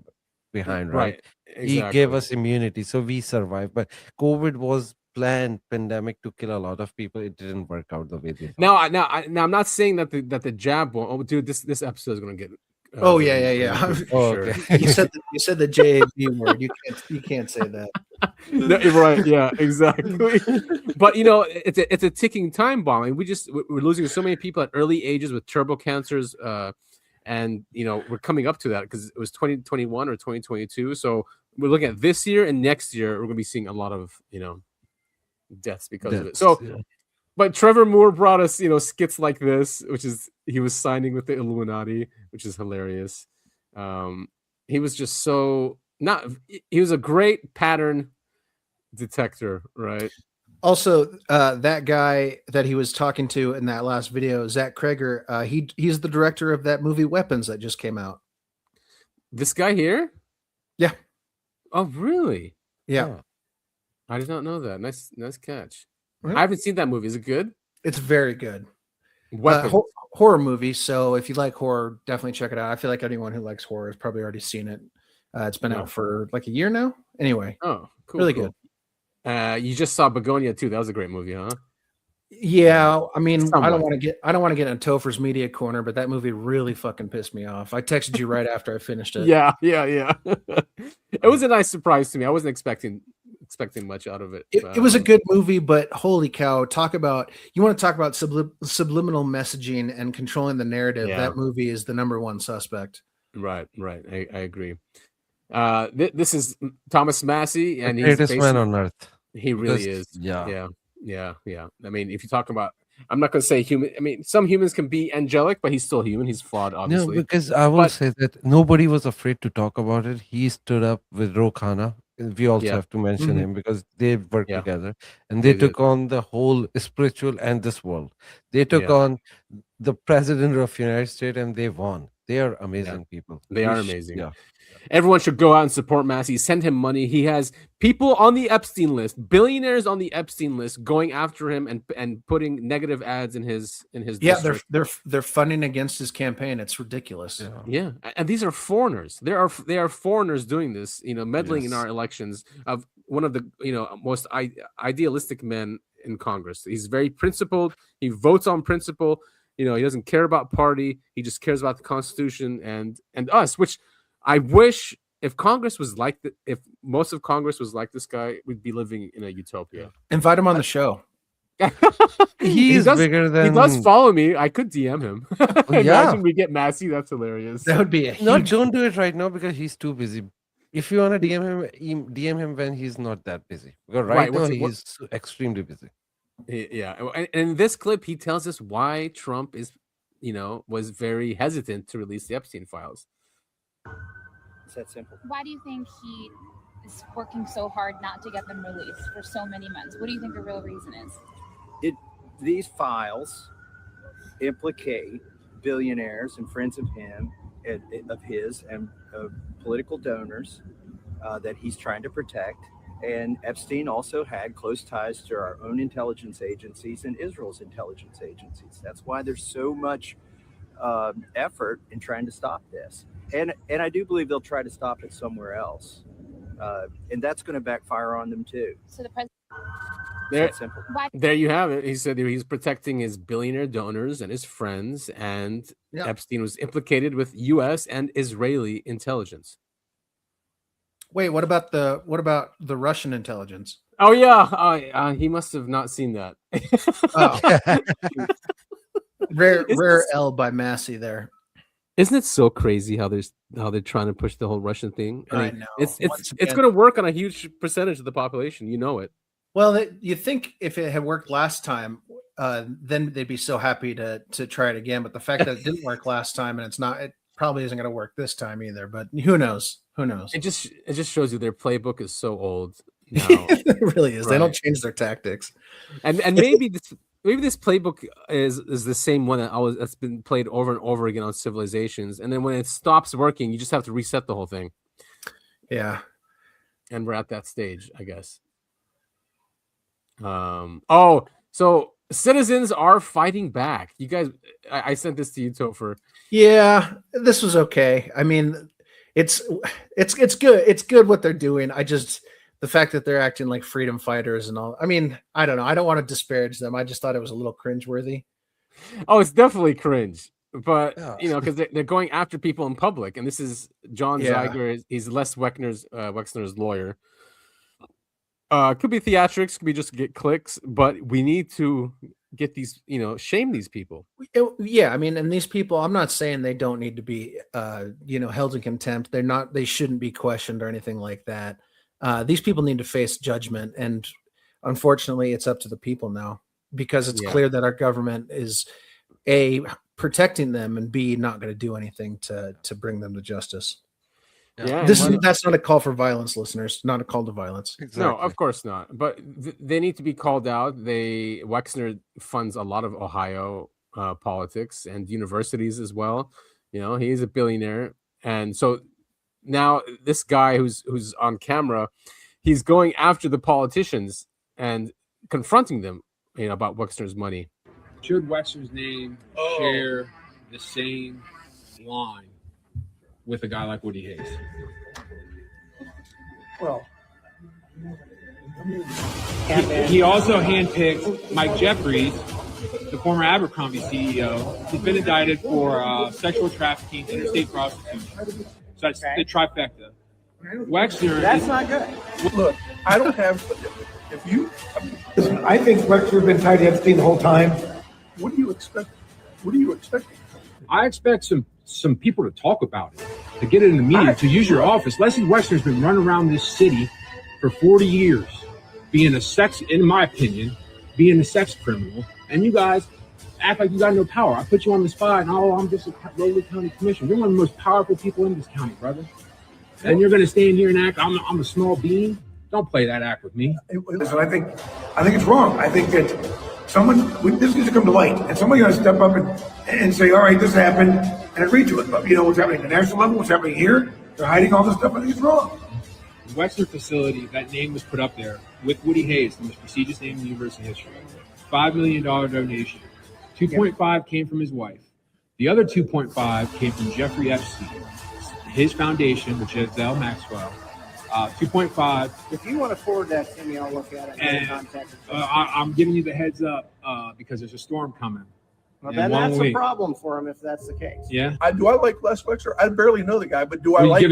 behind, right? Exactly. He gave us immunity, so we survived. But COVID was planned pandemic to kill a lot of people. It didn't work out the way they thought. Now I'm not saying that the jab won't. Oh, dude, this episode is gonna get. Yeah. Okay. You said the JAB word. You can't say that. No, right? Yeah, exactly. But you know, it's a ticking time bomb. I mean, we're losing so many people at early ages with turbo cancers. And you know, we're coming up to that because it was 2021 or 2022. So we're looking at this year and next year. We're gonna be seeing a lot of deaths because of it. So, but Trevor Moore brought us skits like this, which is he was signing with the Illuminati, which is hilarious. He was just he was a great pattern detector, right? Also, that guy that he was talking to in that last video, Zach Kreger, he's the director of that movie Weapons that just came out. This guy here? Yeah. Oh, really? Yeah. Oh, I did not know that. Nice catch. Right. I haven't seen that movie. Is it good? It's very good. Weapons. Horror movie. So if you like horror, definitely check it out. I feel like anyone who likes horror has probably already seen it. It's been out for like a year now. Anyway. Oh, cool. Really cool. good. You just saw Begonia too. That was a great movie, huh? Yeah, I mean, Somewhat. I don't want to get in Topher's media corner, but that movie really fucking pissed me off. I texted you right after I finished it. Yeah. It was a nice surprise to me. I wasn't expecting expecting much out of it. It was a good movie, but holy cow! You want to talk about subliminal messaging and controlling the narrative? Yeah. That movie is the number one suspect. Right. I agree. This is Thomas Massey, and the he's greatest man on earth. He really is. Yeah. I mean, if you talk about, I'm not going to say human. I mean, some humans can be angelic, but he's still human. He's flawed, obviously. No, because I will say that nobody was afraid to talk about it. He stood up with Ro Khanna. We also have to mention him because they worked together, and they took on the whole spiritual and this world. They took on the president of the United States, and they won. They are amazing people. They are amazing. Yeah. Everyone should go out and support Massey. Send him money. He has people on the Epstein list, billionaires on the Epstein list, going after him and putting negative ads in his. Yeah, they're funding against his campaign. It's ridiculous. Yeah, and these are foreigners. They are foreigners doing this. Meddling in our elections. Of one of the most idealistic men in Congress. He's very principled. He votes on principle. He doesn't care about party. He just cares about the Constitution and us, which. I wish if Congress was if most of Congress was like this guy, we'd be living in a utopia. Invite him on the show. He does follow me. I could DM him. Imagine we get Massey. That's hilarious. That would be don't do it right now because he's too busy. If you want to DM him when he's not that busy. Because right now he's extremely busy. Yeah. And in this clip, he tells us why Trump was very hesitant to release the Epstein files. It's that simple. Why do you think he is working so hard not to get them released for so many months? What do you think the real reason is? These files implicate billionaires and friends of his and political donors that he's trying to protect. And Epstein also had close ties to our own intelligence agencies and Israel's intelligence agencies. That's why there's so much effort in trying to stop this. And I do believe they'll try to stop it somewhere else. And that's going to backfire on them too. So the president. There you have it. He said he's protecting his billionaire donors and his friends, and Epstein was implicated with U.S. and Israeli intelligence. Wait, what about the Russian intelligence? Oh yeah, he must have not seen that. Rare L by Massey there. Isn't it so crazy how they're trying to push the whole Russian thing? I know. It's going to work on a huge percentage of the population. You know it. Well, you think if it had worked last time, then they'd be so happy to try it again. But the fact that it didn't work last time and it probably isn't going to work this time either. But who knows? Who knows? It just shows you their playbook is so old now. It really is. Right. They don't change their tactics. And maybe this playbook is the same one that's been played over and over again on Civilizations. And then when it stops working, you just have to reset the whole thing. Yeah. And we're at that stage, I guess. So citizens are fighting back. You guys, I sent this to you, Topher. Yeah, this was okay. I mean, it's good. It's good what they're doing. The fact that they're acting like freedom fighters and all. I mean, I don't know. I don't want to disparage them. I just thought it was a little cringeworthy. Oh, it's definitely cringe. But, because they're going after people in public. And this is John Zeiger. He's Les Wexner's lawyer. Could be theatrics, could be just to get clicks. But we need to get these, shame these people. Yeah, I mean, and these people, I'm not saying they don't need to be, held in contempt. They shouldn't be questioned or anything like that. These people need to face judgment, and unfortunately, it's up to the people now because it's clear that our government is A, protecting them, and B, not going to do anything to bring them to justice. Yeah, that's not a call for violence, listeners. Not a call to violence. Exactly. No, of course not. But they need to be called out. Wexner funds a lot of Ohio politics and universities as well. He's a billionaire, and so. Now, this guy who's on camera, he's going after the politicians and confronting them, about Wexner's money. Should Wexner's name share the same line with a guy like Woody Hayes? Well, he also handpicked Mike Jeffries, the former Abercrombie CEO. He's been indicted for sexual trafficking, interstate prostitution. So that's the trifecta. Wexner. That's not good. Look, I don't have. If you, listen, I think Wexner has been tied to Epstein the whole time. What do you expect? What are you expecting? I expect some people to talk about it, to get it in the media, to use your office. Leslie Wexner's been running around this city for 40 years, being a sex, in my opinion, being a sex criminal, and you guys act like you got no power. I put you on the spot, and I'm just a lowly county commissioner. You're one of the most powerful people in this county, brother. And you're going to stand here and act, I'm a small bean? Don't play that act with me. Listen, I think it's wrong. I think that this needs to come to light, and somebody's got to step up and say, all right, this happened, and agree to it. But you know what's happening at the national level, what's happening here, they're hiding all this stuff. I think it's wrong. The Wexner facility, that name was put up there with Woody Hayes, the most prestigious name in university history. $5 million donation. 2.5 came from his wife. The other 2.5 came from Jeffrey Epstein, his foundation, which is L. Maxwell. 2.5. If you want to forward that to me, I'll look at it. And I'm giving you the heads up because there's a storm coming. Well, then that's a problem for him if that's the case. Yeah. Do I like Les Wexner? I barely know the guy, but do I like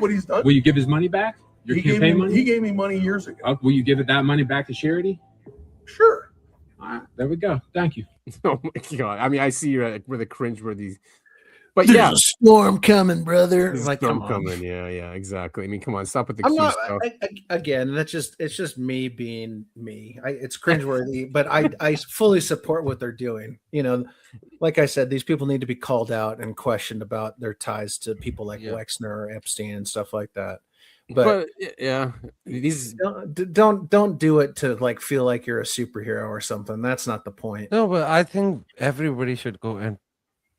what he's done? Will you give his money back? Your campaign money? He gave me money years ago. Will you give that money back to charity? Sure. All right, there we go. Thank you. Oh my God. I mean, I see you're where the cringeworthy. But There's yeah, a storm coming, brother. There's Like, a storm come on. coming. Yeah, exactly. I mean, come on, stop with the I'm Q not stuff. again. It's just me being me. It's cringeworthy, but I fully support what they're doing. You know, like I said, these people need to be called out and questioned about their ties to people like Wexner or Epstein and stuff like that. But yeah, these don't do it to like feel like you're a superhero or something. That's not the point. No, but I think everybody should go and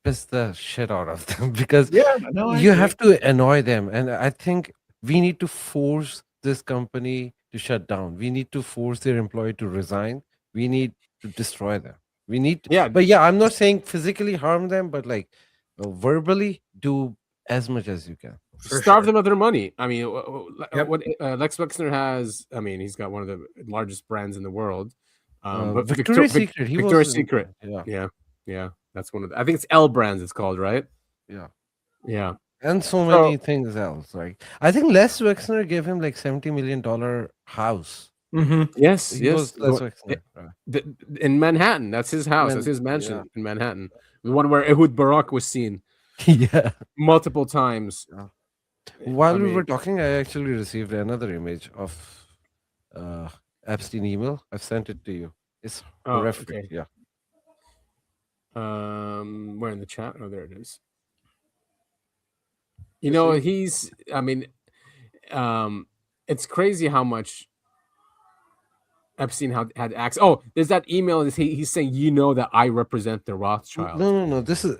piss the shit out of them because you have to annoy them. And I think we need to force this company to shut down. We need to force their employee to resign. We need to destroy them. We need but I'm not saying physically harm them, but like verbally do as much as you can. Starve them of their money. I mean, what Lex Wexner has, I mean, he's got one of the largest brands in the world. But Victoria's Secret. Victoria's Secret. Yeah. That's one of the, I think it's L Brands it's called, right? Yeah. And so many things else. Like I think Les Wexner gave him like $70 million house. Yes. Les Wexner. In Manhattan. That's his house. That's his mansion in Manhattan. The one where Ehud Barak was seen. Multiple times. While we were talking, I actually received another image of Epstein email. I've sent it to you. It's horrific. Okay. Yeah. Where in the chat? Oh, there it is. You know, it's crazy how much Epstein had access. Oh, there's that email. He's saying, you know, that I represent the Rothschild. No. This is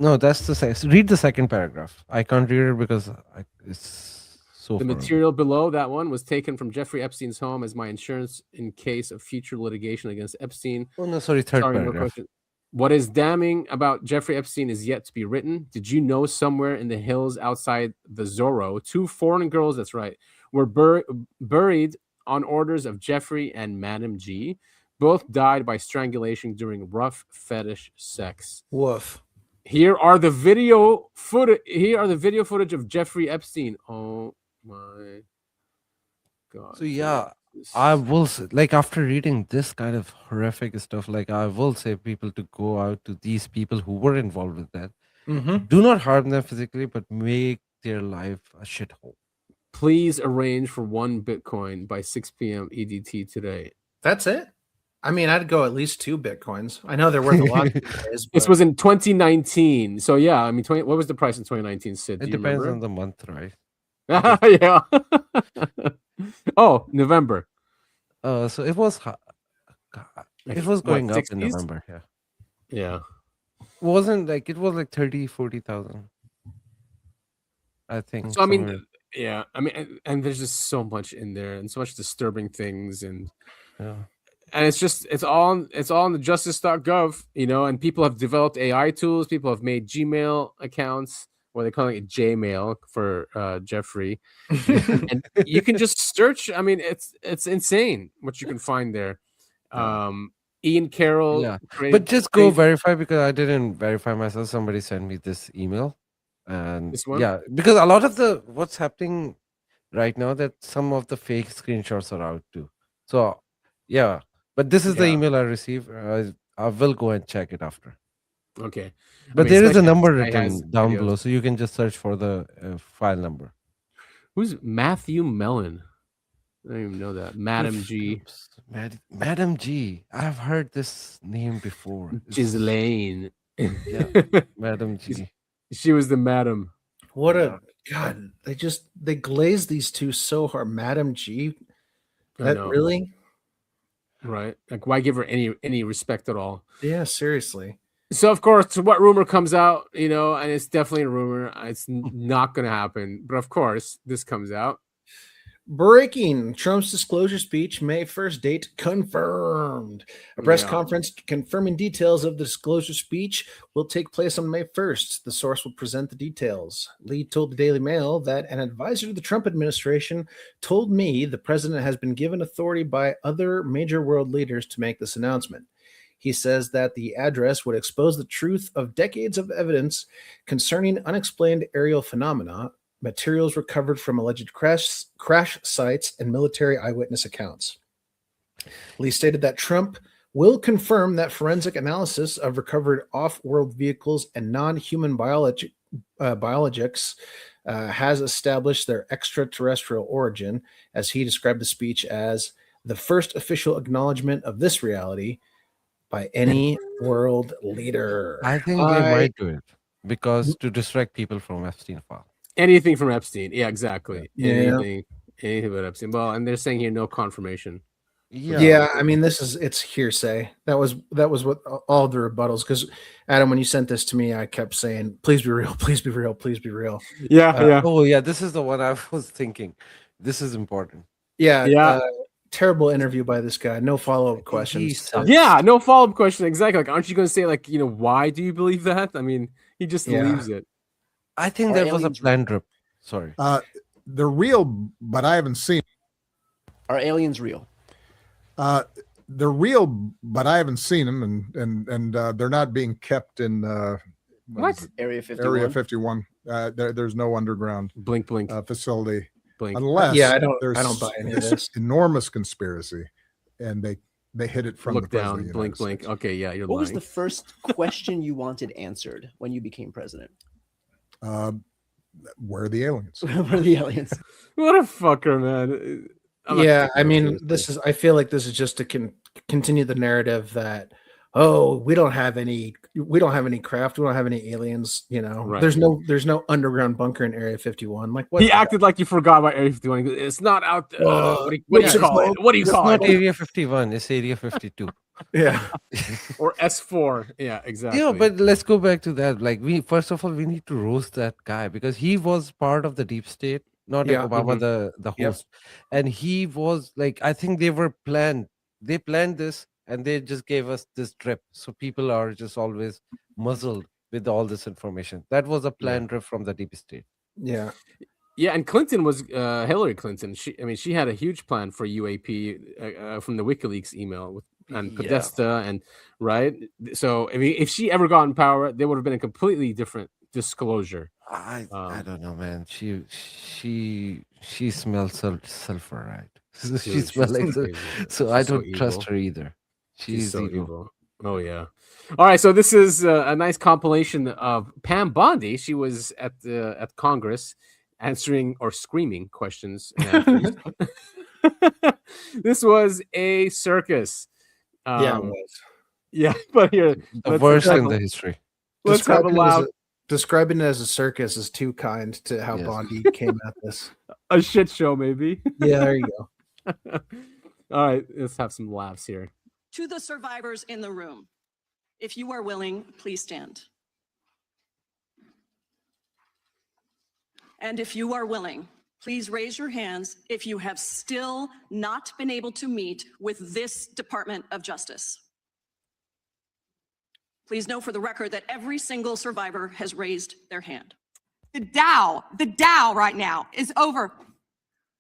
that's the second. Read the second paragraph. I can't read it because it's so. The material below that one was taken from Jeffrey Epstein's home as my insurance in case of future litigation against Epstein. Oh no, sorry, third paragraph. What is damning about Jeffrey Epstein is yet to be written. Did you know somewhere in the hills outside the Zorro, 2 foreign girls, that's right, were buried on orders of Jeffrey and Madam G. Both died by strangulation during rough fetish sex. Woof. Here are the video footage of Jeffrey Epstein. Oh my God. So yeah, I will say, like after reading this kind of horrific stuff, like I will say people to go out to these people who were involved with that. Do not harm them physically, but make their life a shithole. Please arrange for 1 Bitcoin by 6 p.m. EDT today. That's it? I mean, I'd go at least 2 Bitcoins. I know they're worth a lot. This was in 2019. So yeah, I mean, what was the price in 2019, Sid? It depends on the month, right? Yeah. Oh, November. So it was going up in November. Yeah. Wasn't like it was like 30,000-40,000. I think. So I mean, yeah. I mean, and there's just so much in there and so much disturbing things and it's all on the justice.gov, you know, and people have developed AI tools, people have made Gmail accounts, or they call it Jmail for Jeffrey. And you can just search. I mean, it's insane what you can find there. Ian Carroll. Yeah. But just go verify because I didn't verify myself. Somebody sent me this email. And This one? yeah, because a lot of what's happening right now, that some of the fake screenshots are out too. So yeah, but this is the email I received. I will go and check it after. Okay. But there is a number written down below, so you can just search for the file number. Who's Matthew Mellon? I don't even know that. Madam G. Madam G. I've heard this name before. Ghislaine. Yeah, Madam G. She was the madam. What a God! They glaze these two so hard. Madam G. That really? Right. Like, why give her any respect at all? Yeah, seriously. So, of course, what rumor comes out, and it's definitely a rumor. It's not going to happen. But, of course, this comes out. Breaking. Trump's disclosure speech, May 1st date confirmed. A press conference confirming details of the disclosure speech will take place on May 1st. The source will present the details. Lee told the Daily Mail that an advisor to the Trump administration told me the president has been given authority by other major world leaders to make this announcement. He says that the address would expose the truth of decades of evidence concerning unexplained aerial phenomena, materials recovered from alleged crash sites, and military eyewitness accounts. Lee stated that Trump will confirm that forensic analysis of recovered off-world vehicles and non-human biologics has established their extraterrestrial origin, as he described the speech as the first official acknowledgement of this reality by any world leader. I think they might do it because to distract people from Epstein file. Anything from Epstein. Yeah, exactly. Yeah. Anything about Epstein. Well, and they're saying here no confirmation. Yeah, I mean, it's hearsay. That was what all the rebuttals. Because Adam, when you sent this to me, I kept saying, "Please be real, please be real, please be real." Yeah. Oh yeah, this is the one I was thinking. This is important. Yeah. Terrible interview by this guy. No follow-up questions. Yeah, no follow-up question. Exactly. Like, aren't you going to say, like, why do you believe that? I mean, he just leaves it. I think that was a planned trip. Sorry. They're real, but I haven't seen. Are aliens real? They're real, but I haven't seen them, and they're not being kept in what? Area 51. Area 51. There's no underground blink facility. Blink. Unless I don't buy any of this. Enormous conspiracy, and they hit it from look the down. president. Blink, blink. Okay, yeah, you're What lying. was the first question you wanted answered when you became president? Where are the aliens? Where are the aliens? What a fucker, man. I mean, I feel like this is just to continue the narrative that, we don't have any craft, we don't have any aliens, Right. There's no underground bunker in Area 51. Like, what? He acted like you forgot about Area 51. It's not out there. What do you call it? What do you call it? It's not Area 51. It's Area 52. Yeah. Or S4. Yeah, exactly. Yeah, but let's go back to that. Like, first of all, we need to roast that guy because he was part of the deep state, not like Obama, the host. And he was like, I think they planned this and they just gave us this trip. So people are just always muzzled with all this information. That was a planned trip from the deep state. Yeah. Yeah, and Clinton was Hillary Clinton. She had a huge plan for UAP from the WikiLeaks email and Podesta and right. So I mean, if she ever got in power, there would have been a completely different disclosure. I don't know, man. She smells sulfur, right? She smells like so I don't trust her either. She's so evil. Oh yeah. All right, so this is a nice compilation of Pam Bondi. She was at Congress answering or screaming questions. And this was a circus. It was. Yeah, but here the worst in the history. Let's have a loud. Describing it as a circus is too kind to how Bondi came at this. A shit show, maybe. Yeah, there you go. All right, let's have some laughs here. To the survivors in the room, if you are willing, please stand. And if you are willing, please raise your hands if you have still not been able to meet with this Department of Justice. Please know for the record that every single survivor has raised their hand. The Dow right now is over.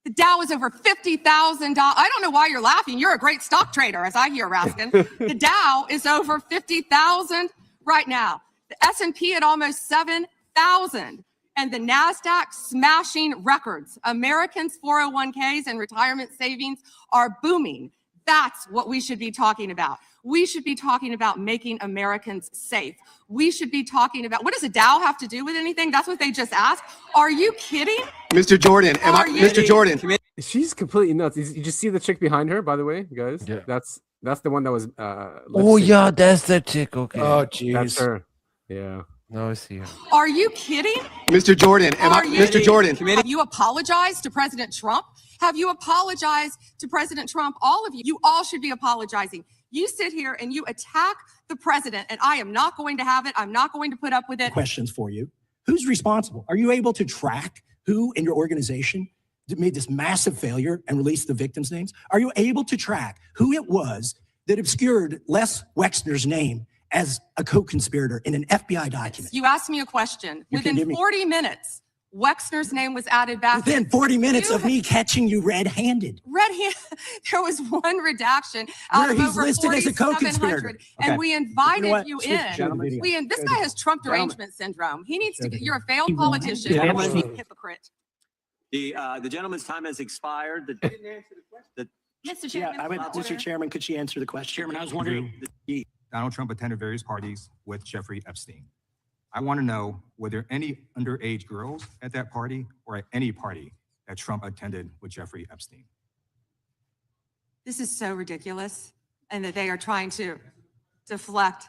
The Dow is over $50,000. I don't know why you're laughing. You're a great stock trader, as I hear, Raskin. The Dow is over 50,000 right now. The S&P at almost 7,000. and the NASDAQ smashing records. Americans' 401ks and retirement savings are booming. That's what we should be talking about. We should be talking about making Americans safe. We should be talking about, what does a Dow have to do with anything? That's what they just asked. Are you kidding? Mr. Jordan, Mr. Jordan. She's completely nuts. You just see the chick behind her, by the way, guys. Yeah. That's the one that was. Oh yeah, that's the chick. Okay. Oh jeez. That's her. Yeah. Now I see her. Are you kidding? Mr. Jordan, Mr. Jordan. Have you apologized to President Trump? Have you apologized to President Trump? All of you, you all should be apologizing. You sit here and you attack the president, and I am not going to have it. I'm not going to put up with it. Questions for you. Who's responsible? Are you able to track who in your organization made this massive failure and released the victims' names? Are you able to track who it was that obscured Les Wexner's name as a co-conspirator in an FBI document? You asked me a question. Within 40 minutes, Wexner's name was added back. Within 40 minutes of me catching you red-handed. There was one redaction out Where of he's over listed as a 4,700, co-conspirator. and we invited what? you Switch to the in. video. This guy has Trump derangement syndrome. He needs to. You're a failed politician. Gentlemen. You're a hypocrite. The gentleman's time has expired. Mr. Chairman, Mr. Chairman, could she answer the question? Chairman, I was wondering. Donald Trump attended various parties with Jeffrey Epstein. I want to know, were there any underage girls at that party or at any party that Trump attended with Jeffrey Epstein? This is so ridiculous, and that they are trying to deflect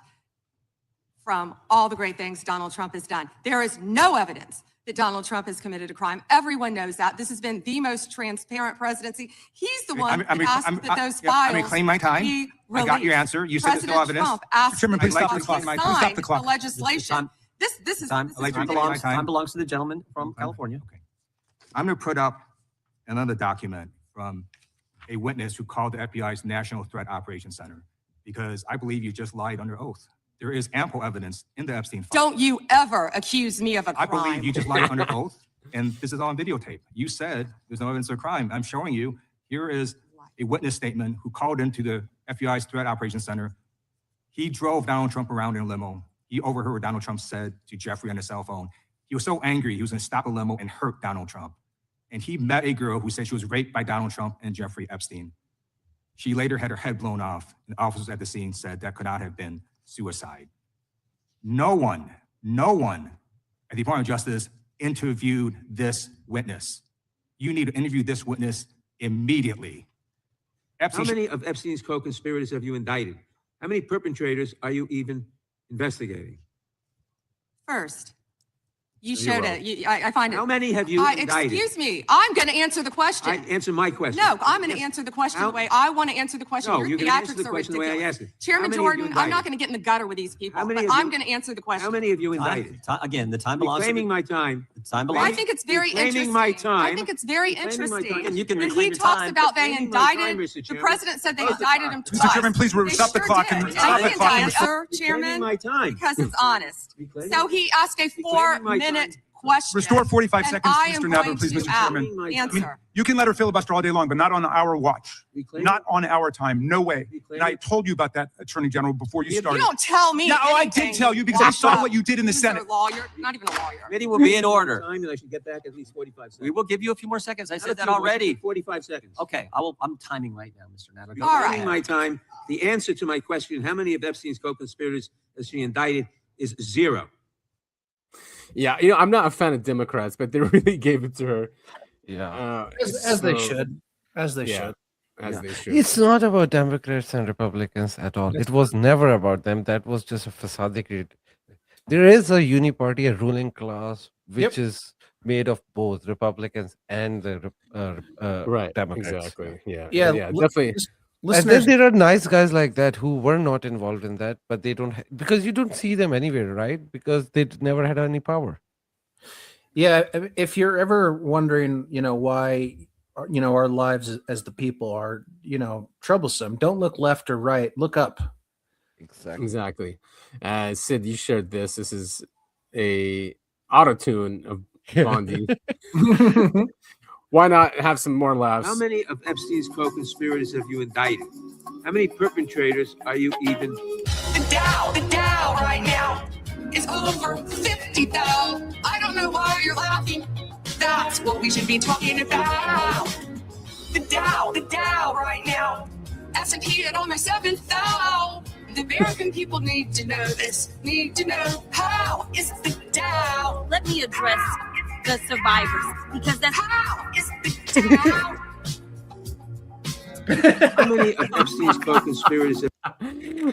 from all the great things Donald Trump has done. There is no evidence that Donald Trump has committed a crime. Everyone knows that. This has been the most transparent presidency. He's the one that asked that those files reclaim my time. be I got your released. answer. You said there's no President evidence. Trump asked Chairman, please stop the to clock. sign Please stop the clock. the legislation. This is Time ridiculous. belongs to the gentleman from California. Okay. I'm going to put up another document from a witness who called the FBI's National Threat Operations Center because I believe you just lied under oath. There is ample evidence in the Epstein file. Don't you ever accuse me of a crime. I believe you just lied under oath, and this is on videotape. You said there's no evidence of a crime. I'm showing you. Here is a witness statement who called into the FBI's Threat Operations Center. He drove Donald Trump around in a limo. He overheard what Donald Trump said to Jeffrey on his cell phone. He was so angry, he was going to stop a limo and hurt Donald Trump. And he met a girl who said she was raped by Donald Trump and Jeffrey Epstein. She later had her head blown off, and officers at the scene said that could not have been suicide. No one at the Department of Justice interviewed this witness. You need to interview this witness immediately. How many of Epstein's co-conspirators have you indicted? How many perpetrators are you even investigating? First, you Zero. showed it. I find it. How many have you indicted? Excuse me. I'm going to answer the question. Answer my question. No, I'm going to answer the question the way I want to answer the question. No, Your you're going to answer the theatrics are question the way I ridiculous. asked it. Chairman How many have you Jordan, I'm not indicted? going to get in the gutter with these people, How many but have I'm you- going to answer the question. How many have you indicted? Again, the time belongs to Reclaiming the, my time. the time belongs. I think it's very Reclaiming interesting. my time. I think it's very Reclaiming my time. interesting. And you can when reclaim he your talks time. about they Reclaiming my indicted, time, Mr. the Chairman. president said they Close the indicted clock. him Mr. twice. Chairman, please They stop the sure clock did. and And stop he the clock and indicted her, reclaiming Chairman, my time. because it's honest. Reclaiming- So he asked a Reclaiming my 4-minute question. Restore 45 and seconds, I am Mr. going Nadler, please, to Mr. Chairman. answer. You can let her filibuster all day long, but not on our watch. Reclaiming- Not on our time. No way. And I Reclaiming- told you about that, Attorney General, before you You started. don't tell me. No, I anything. did tell you because I saw what you did in the He's Senate. a lawyer, not even a lawyer. Committee will be in order. Time and I should get back at least 45 seconds. We will give you a few more seconds. I Not said a that few more, already. 45 seconds. Okay, I'm timing right now, Mr. Nadler. Go All ahead. right. Reclaiming my time. The answer to my question, how many of Epstein's co-conspirators has she indicted, is 0. Yeah, I'm not a fan of Democrats, but they really gave it to her. Yeah. As they should. As they should. As they should. It's not about Democrats and Republicans at all. It was never about them. That was just a facade they created. There is a uniparty, a ruling class, which is made of both Republicans and the Right, Democrats. exactly. Yeah, Yeah, definitely. And then Listeners, there are nice guys like that who were not involved in that, but they don't because you don't see them anywhere, right? Because they never had any power. yeah, if you're ever wondering, why, our lives as the people are, troublesome, don't look left or right, look up. Exactly. Sid, you shared this. This is a auto-tune of Bondi. Why not have some more laughs? How many of Epstein's co-conspirators have you indicted? How many perpetrators are you even? The Dow right now. is over 50,000. I don't know why you're laughing. That's what we should be talking about. The Dow right now. S&P at almost 7,000. The American people need to know this. Need to know how is the Dow. Let me address the survivors because that's how is the Dow. How many of Epstein's co-conspirators?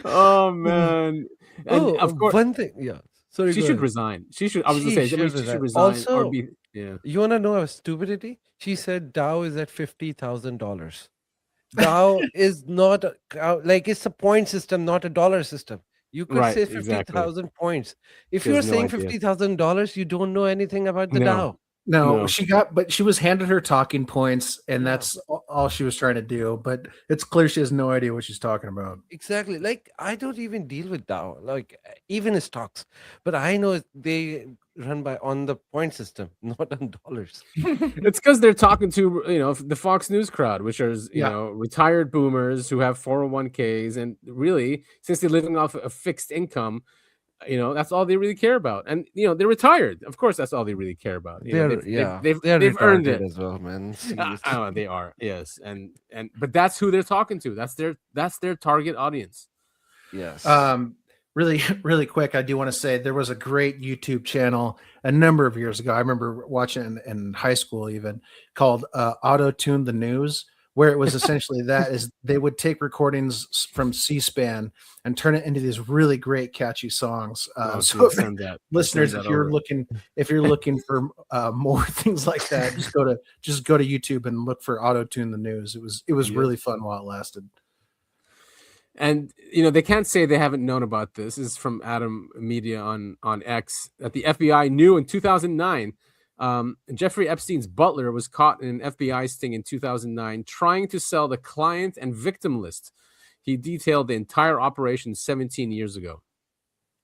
Oh man! And of course, one thing. Yeah, sorry. She should resign. She should. I was going to say she should resign. Also, or be, yeah. You want to know a stupidity? She said Dow is at $50,000. Dow is not like it's a point system, not a dollar system. You could say 50,000 points. If you're saying $50,000, you don't know anything about the Dow. No, she was handed her talking points, and that's all she was trying to do. But it's clear she has no idea what she's talking about. Exactly. Like, I don't even deal with Dow, like even stocks, but I know they run on the point system, not on dollars. It's because they're talking to the Fox News crowd, which are retired boomers who have 401ks, and really, since they're living off a fixed income, that's all they really care about. And they're retired. Of course, that's all they really care about. They've earned it as well, man. They are, yes, but that's who they're talking to. That's their target audience. Yes. Really, really quick, I do want to say there was a great YouTube channel a number of years ago. I remember watching in high school, even called Auto Tune the News, where it was essentially they would take recordings from C-SPAN and turn it into these really great, catchy songs. Listeners, if you're looking for more things like that, just go to YouTube and look for Auto Tune the News. It was really fun while it lasted. And they can't say they haven't known about this. This is from Adam Media on X that the FBI knew in 2009. Jeffrey Epstein's butler was caught in an FBI sting in 2009, trying to sell the client and victim list. He detailed the entire operation 17 years ago.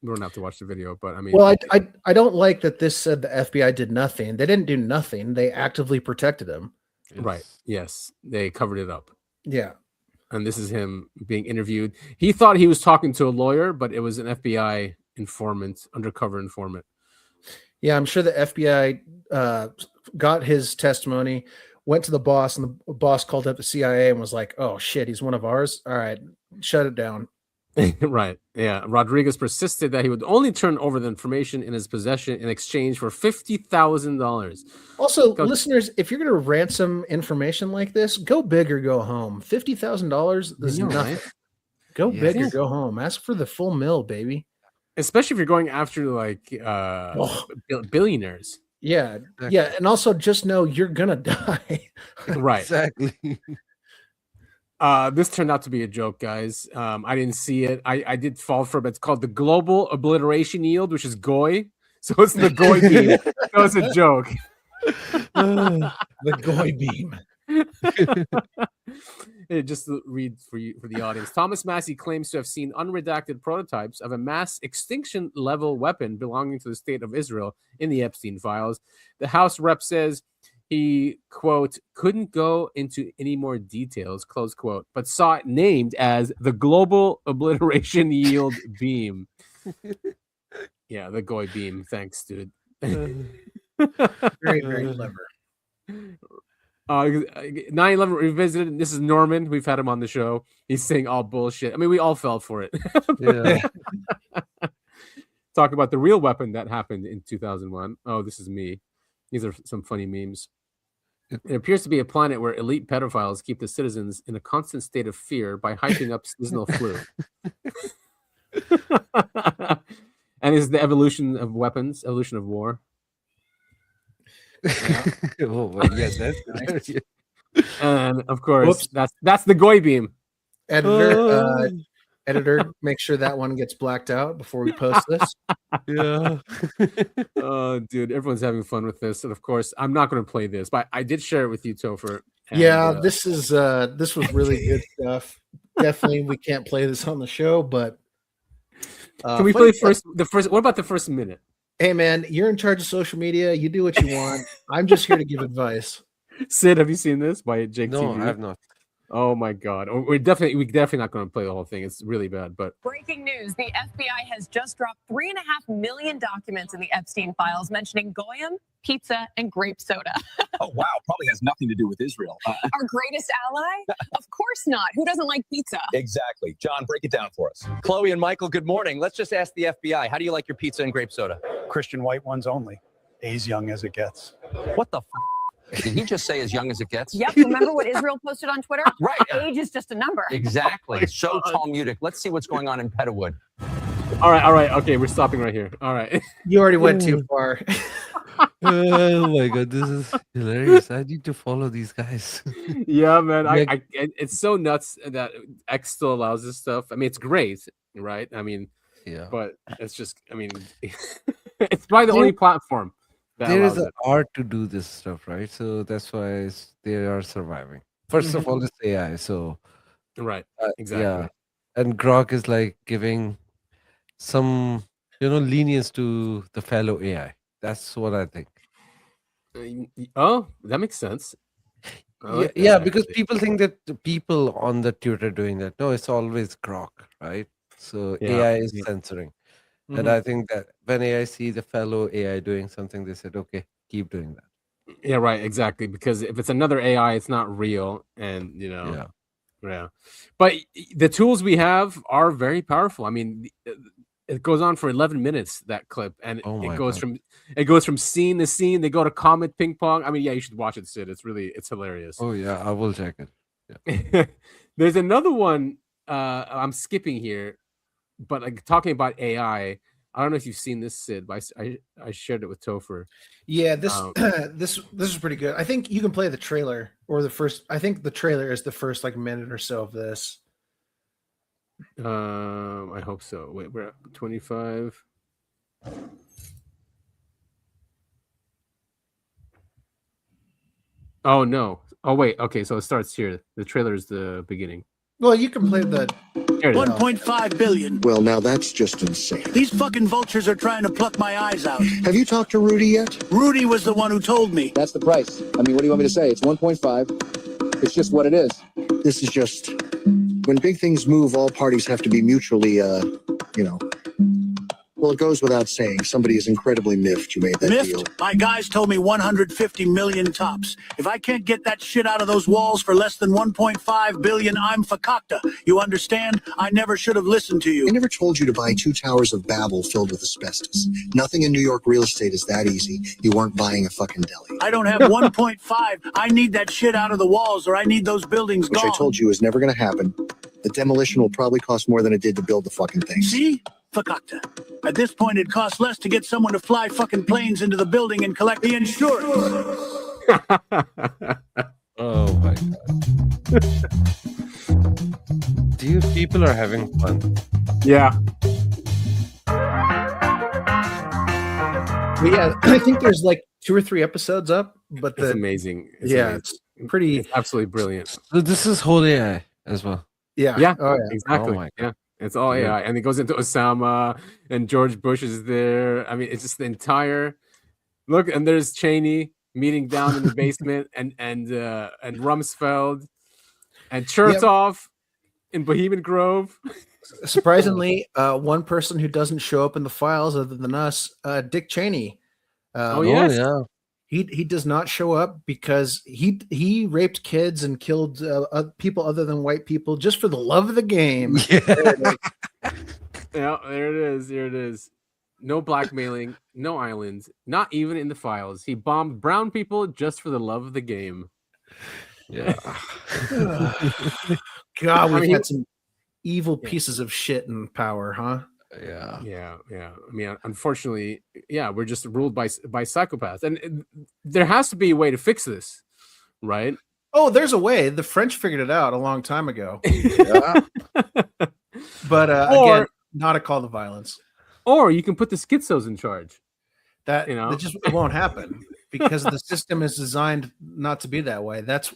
We don't have to watch the video, but I mean, well, I don't like that this said the FBI did nothing. They didn't do nothing. They actively protected him. Right? Yes, they covered it up. Yeah. And this is him being interviewed. He thought he was talking to a lawyer, but it was an FBI informant, undercover informant. Yeah, I'm sure the FBI got his testimony, went to the boss, and the boss called up the CIA and was like, "Oh shit, he's one of ours. All right, shut it down." Right. Yeah. Rodriguez persisted that he would only turn over the information in his possession in exchange for $50,000. Also, listeners, if you're going to ransom information like this, go big or go home. $50,000 is nothing. Right? Go big or go home. Ask for the full mill, baby. Especially if you're going after billionaires. Yeah. Yeah. And also just know you're going to die. Right. Exactly. This turned out to be a joke, guys. I didn't see it. I did fall for it. But it's called the Global Obliteration Yield, which is GOI. So it's the GOI beam. So it's a joke. The GOI beam. Just read for the audience. Thomas Massey claims to have seen unredacted prototypes of a mass extinction level weapon belonging to the state of Israel in the Epstein files. The House rep says he, quote, couldn't go into any more details, close quote, but saw it named as the Global Obliteration Yield Beam. Yeah, the GOI beam. Thanks, dude. Very, very clever. 9/11 Revisited. This is Norman. We've had him on the show. He's saying all bullshit. I mean, we all fell for it. Yeah. Talk about the real weapon that happened in 2001. Oh, this is me. These are some funny memes. It appears to be a planet where elite pedophiles keep the citizens in a constant state of fear by hyping up seasonal flu. And is the evolution of weapons, evolution of war. Yeah. Oh, well, yes, that's nice. And of course, that's the GOI beam. Editor, make sure that one gets blacked out before we post this. Yeah. Oh, dude, everyone's having fun with this, and of course, I'm not going to play this, but I did share it with you, Topher. And, this was really good stuff. Definitely, we can't play this on the show, but can we play the first? What about the first minute? Hey, man, you're in charge of social media. You do what you want. I'm just here to give advice. Sid, have you seen this by Jake? No, TV? I have not. Oh my God. We're definitely not going to play the whole thing. It's really bad. But Breaking news, the FBI has just dropped 3.5 million documents in the Epstein files mentioning Goyim, pizza, and grape soda. Oh, wow. Probably has nothing to do with Israel. Our greatest ally? Of course not. Who doesn't like pizza? Exactly. John, break it down for us. Chloe and Michael, good morning. Let's just ask the FBI. How do you like your pizza and grape soda? Christian white ones only. As young as it gets. What the Did he just say as young as it gets? Yep. Remember what Israel posted on Twitter? Right. Age is just a number. Exactly. So Talmudic. Let's see what's going on in Pettawood. All right. Okay, we're stopping right here. All right. You already went too far. Oh my God, this is hilarious. I need to follow these guys. Yeah, man. It's so nuts that X still allows this stuff. I mean, it's great, right? I mean, yeah, but it's just, I mean, it's probably the only platform. There is an art to do this stuff, right? So that's why they are surviving. First of all, it's AI. So, right, exactly. Yeah, and Grok is like giving some, lenience to the fellow AI. That's what I think. Oh, that makes sense. Yeah, because people think that the people on the Twitter doing that. No, it's always Grok, right? So AI is censoring. And I think that when AI see the fellow AI doing something, they said, okay, keep doing that. Yeah, right, exactly. Because if it's another AI, it's not real. And, yeah. But the tools we have are very powerful. I mean, it goes on for 11 minutes, that clip. And it goes from scene to scene. They go to Comet Ping Pong. I mean, yeah, you should watch it, Sid. It's hilarious. Oh, yeah, I will check it. Yeah. There's another one I'm skipping here. But like talking about AI, I don't know if you've seen this, Sid, but I shared it with Topher. Yeah, this is pretty good. I think you can play the trailer or the first. I think the trailer is the first like minute or so of this. I hope so. Wait, we're at 25. Oh no! Oh wait. Okay, so it starts here. The trailer is the beginning. Well, you can play the 1.5 billion. Well, now that's just insane. These fucking vultures are trying to pluck my eyes out. Have you talked to Rudy yet? Rudy was the one who told me. That's the price. I mean, what do you want me to say? It's 1.5. It's just what it is. This is just... When big things move, all parties have to be mutually, Well, it goes without saying. Somebody is incredibly miffed you made that Miffed? deal. My guys told me 150 million tops. If I can't get that shit out of those walls for less than 1.5 billion, I'm fakakta. You understand? I never should have listened to you. I never told you to buy 2 towers of Babel filled with asbestos. Nothing in New York real estate is that easy. You weren't buying a fucking deli. I don't have 1.5. I need that shit out of the walls, or I need those buildings Which gone. I told you is never going to happen. The demolition will probably cost more than it did to build the fucking thing. See? Fakakta. At this point, it costs less to get someone to fly fucking planes into the building and collect the insurance. Oh my God. People are having fun. Yeah. But yeah, I think there's like 2 or 3 episodes up, but It's amazing. It's pretty. It's absolutely brilliant. So this is whole AI as well. Yeah. Yeah. Oh, yeah. Exactly. Oh my God. Yeah. It's all AI, and it goes into Osama, and George Bush is there. I mean, it's just the entire look. And there's Cheney meeting down in the basement, and Rumsfeld, and Chertoff in Bohemian Grove. Surprisingly, one person who doesn't show up in the files other than us, Dick Cheney. Yeah. He does not show up because he raped kids and killed people other than white people just for the love of the game. Yeah, there it is. Here it is. No blackmailing, no islands, not even in the files. He bombed brown people just for the love of the game. Yeah. God, we've had some evil pieces of shit in power, huh? Yeah. I mean, unfortunately, we're just ruled by psychopaths, and there has to be a way to fix this, right? Oh, there's a way. The French figured it out a long time ago. But again, not a call to violence. Or you can put the schizos in charge. That just won't happen because the system is designed not to be that way. That's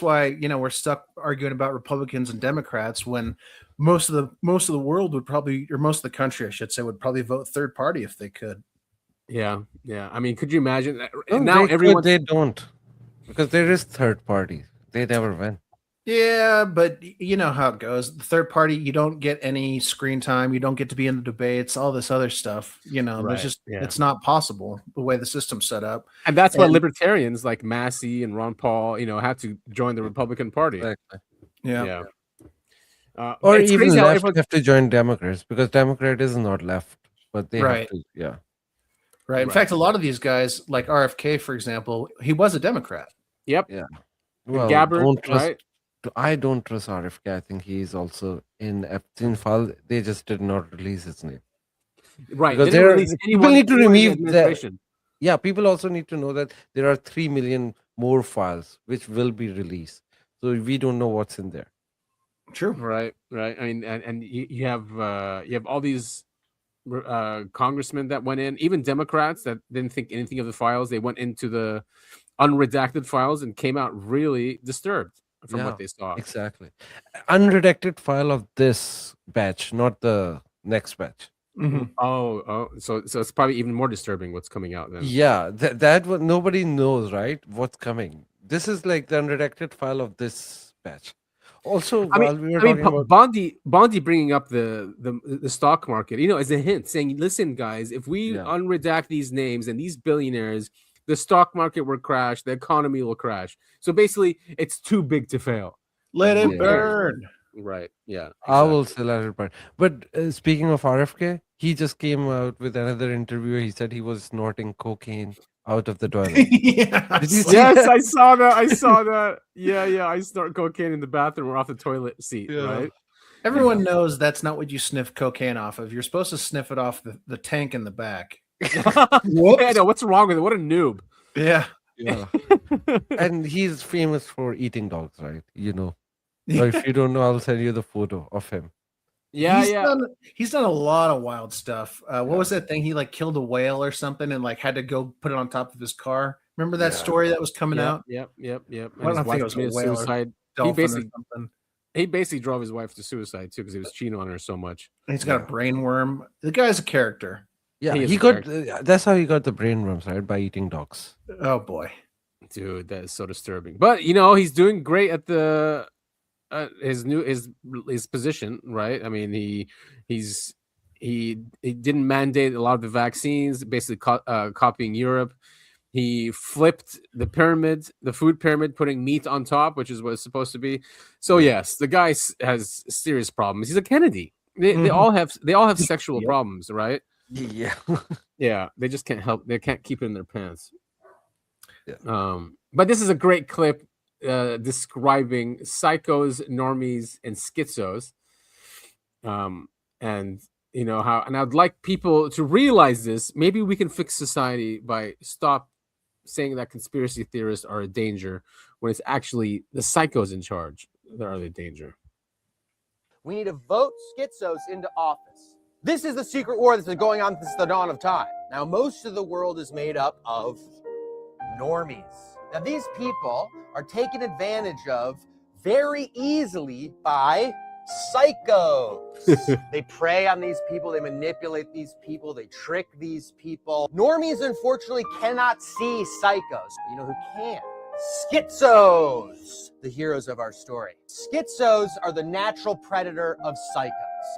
why we're stuck arguing about Republicans and Democrats when most of the world would probably, or most of the country, I should say, would probably vote third party if they could. Yeah. I mean, could you imagine? No, now they don't, because there is third party. They never win. Yeah, but you know how it goes. The third party, you don't get any screen time. You don't get to be in the debates, all this other stuff. You know, there's just, it's not possible the way the system's set up. And that's why libertarians like Massey and Ron Paul, have to join the Republican Party. Exactly. Yeah. Or it's even crazy how left everyone- have to join Democrats, because Democrat is not left, but they have to. Yeah. Right. In fact, a lot of these guys, like RFK, for example, he was a Democrat. Yep. Yeah. Well, Gabbard, right? I don't trust RFK. I think he's also in Epstein file. They just did not release his name. Right. Because They didn't release people anyone need to during the remove that. administration. Yeah, people also need to know that there are 3 million more files which will be released. So we don't know what's in there. True. Right. I mean, and you have all these congressmen that went in, even Democrats that didn't think anything of the files. They went into the unredacted files and came out really disturbed from what they saw. Exactly. Unredacted file of this batch, not the next batch. Mm-hmm. Oh, so it's probably even more disturbing what's coming out then. Yeah, that what nobody knows, right? What's coming. This is like the unredacted file of this batch. Also, I while mean, we were talking about Bondi bringing up the stock market, as a hint, saying, "Listen, guys, if we unredact these names and these billionaires, the stock market will crash, the economy will crash." So basically, it's too big to fail. Let it burn. Right. Yeah. I will say let it burn. But speaking of RFK, he just came out with another interview. He said he was snorting cocaine out of the toilet. Did you see Yes, that? I saw that. Yeah. I snort cocaine in the bathroom or off the toilet seat, right? Everyone knows that's not what you sniff cocaine off of. You're supposed to sniff it off the tank in the back. Yeah, no, what's wrong with it? What a noob. Yeah. And he's famous for eating dogs, right? Or if you don't know, I'll send you the photo of him. He's done a lot of wild stuff. What was that thing? He killed a whale or something and had to go put it on top of his car. Remember that story that was coming out? Yep. I don't think it was a whale suicide. or something. He basically drove his wife to suicide too because he was cheating on her so much. He's got a brain worm. The guy's a character. Yeah, he got. That's how he got the brain worms, right? By eating dogs. Oh boy, dude, that is so disturbing. But he's doing great at the his position, right? I mean, he didn't mandate a lot of the vaccines, basically copying Europe. He flipped the pyramid, the food pyramid, putting meat on top, which is what it's supposed to be. So yes, the guy has serious problems. He's a Kennedy. They all have sexual problems, right? Yeah. Yeah, they just can't help. They can't keep it in their pants. Yeah. But this is a great clip describing psychos, normies, and schizos. And how, and I'd like people to realize this. Maybe we can fix society by stop saying that conspiracy theorists are a danger when it's actually the psychos in charge that are the danger. We need to vote schizos into office. This is the secret war that's been going on since the dawn of time. Now, most of the world is made up of normies. Now, these people are taken advantage of very easily by psychos. They prey on these people, they manipulate these people, they trick these people. Normies, unfortunately, cannot see psychos. But you know who can? Schizos, the heroes of our story. Schizos are the natural predator of psychos.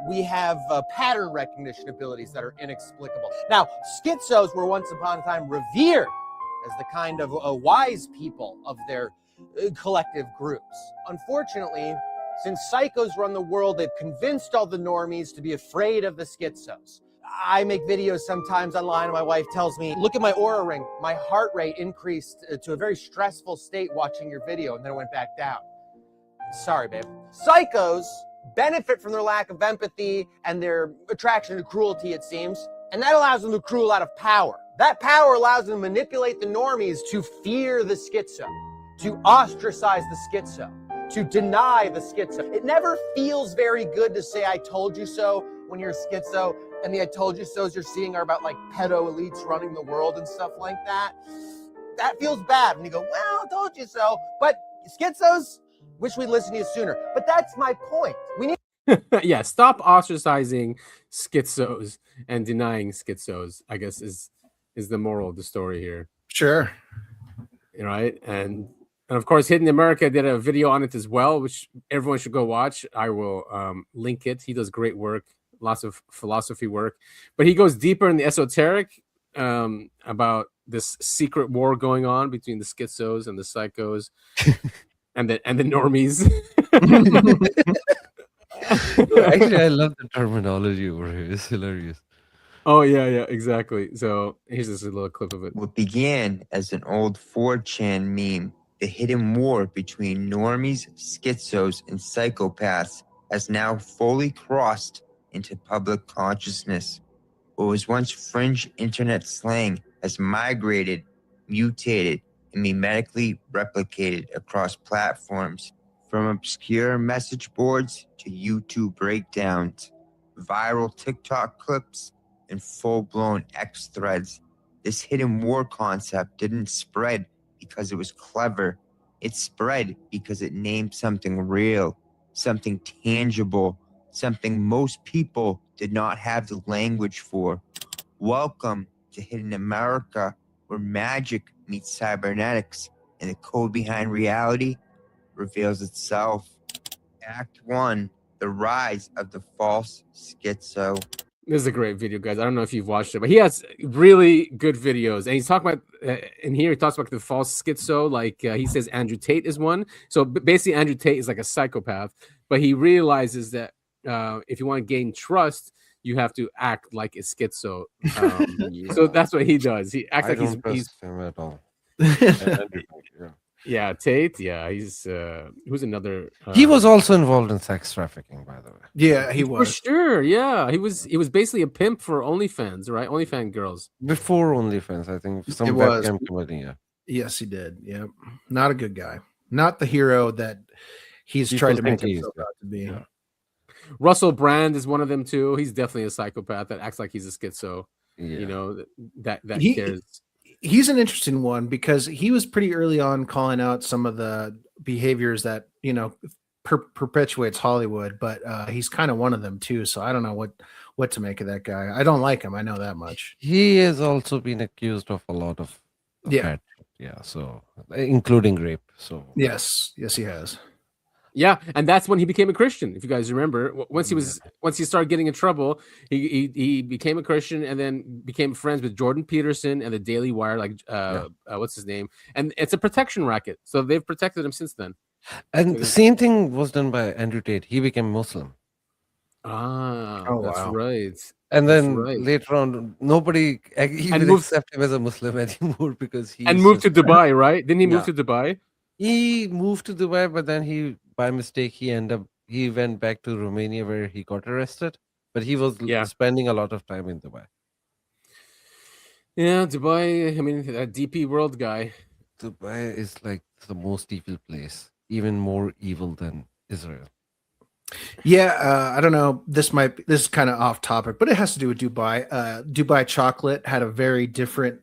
We have pattern recognition abilities that are inexplicable. Now, schizos were once upon a time revered as the kind of wise people of their collective groups. Unfortunately, since psychos run the world, they've convinced all the normies to be afraid of the schizos. I make videos sometimes online and my wife tells me, look at my Oura ring. My heart rate increased to a very stressful state watching your video, and then it went back down. Sorry, babe. Psychos benefit from their lack of empathy and their attraction to cruelty, it seems, and that allows them to accrue a lot of power. That power allows them to manipulate the normies to fear the schizo, to ostracize the schizo, to deny the schizo. It never feels very good to say, I told you so, when you're a schizo, and the I told you so's you're seeing are about pedo elites running the world and stuff like that. That feels bad when you go, well, I told you so. But schizos, wish we'd listened to you sooner. But that's my point. We need yeah, stop ostracizing schizos and denying schizos, I guess is the moral of the story here. Sure. Right? And And of course, Hidden America did a video on it as well, which everyone should go watch. I will link it. He does great work, lots of philosophy work, but he goes deeper in the esoteric about this secret war going on between the schizos and the psychos and the normies. Actually, I love the terminology over here. It's hilarious. Oh, yeah, exactly. So here's this little clip of it. What began as an old 4chan meme, the hidden war between normies, schizos, and psychopaths has now fully crossed into public consciousness. What was once fringe internet slang has migrated, mutated, and mimetically replicated across platforms, from obscure message boards to YouTube breakdowns, viral TikTok clips, and full-blown X threads. This hidden war concept didn't spread because it was clever. It spread because it named something real, something tangible, something most people did not have the language for. Welcome to Hidden America, where magic meets cybernetics and the code behind reality reveals itself. Act 1, the rise of the false schizo. This is a great video, guys. I don't know if you've watched it, but he has really good videos. And he's talking about, in here, he talks about the false schizo. Like he says Andrew Tate is one. So basically, Andrew Tate is like a psychopath, but he realizes that if you want to gain trust, you have to act like a schizo. So that's what he does. He acts like he's him at all. Yeah, Tate. Yeah, he's who's another. He was also involved in sex trafficking, by the way. Yeah, he was. For sure. Yeah, he was basically a pimp for OnlyFans, right? OnlyFans girls. Before OnlyFans, I think some It was. webcam company. Yeah. Yes, he did. Yeah, not a good guy. Not the hero that he's People tried to make think he is, himself out to be. yeah. Russell Brand is one of them too. He's definitely a psychopath that acts like he's a schizo. You know that cares. He's an interesting one because he was pretty early on calling out some of the behaviors that perpetuates Hollywood, but he's kind of one of them too. So I don't know what to make of that guy. I don't like him. I know that much. He has also been accused of a lot of bad shit. Yeah, so including rape. So yes, he has. Yeah, and that's when he became a Christian. If you guys remember, once he started getting in trouble, he became a Christian and then became friends with Jordan Peterson and the Daily Wire, like what's his name? And it's a protection racket. So they've protected him since then. And the same thing was done by Andrew Tate. He became Muslim. That's right. And then later on, nobody even accept him as a Muslim anymore because he moved to Dubai, right? Didn't he move to Dubai? He moved to Dubai, but then by mistake, he went back to Romania where he got arrested. But he was spending a lot of time in Dubai. Yeah, Dubai. I mean, that DP World guy. Dubai is like the most evil place, even more evil than Israel. Yeah, I don't know. This is kind of off topic, but it has to do with Dubai. Dubai chocolate had a very different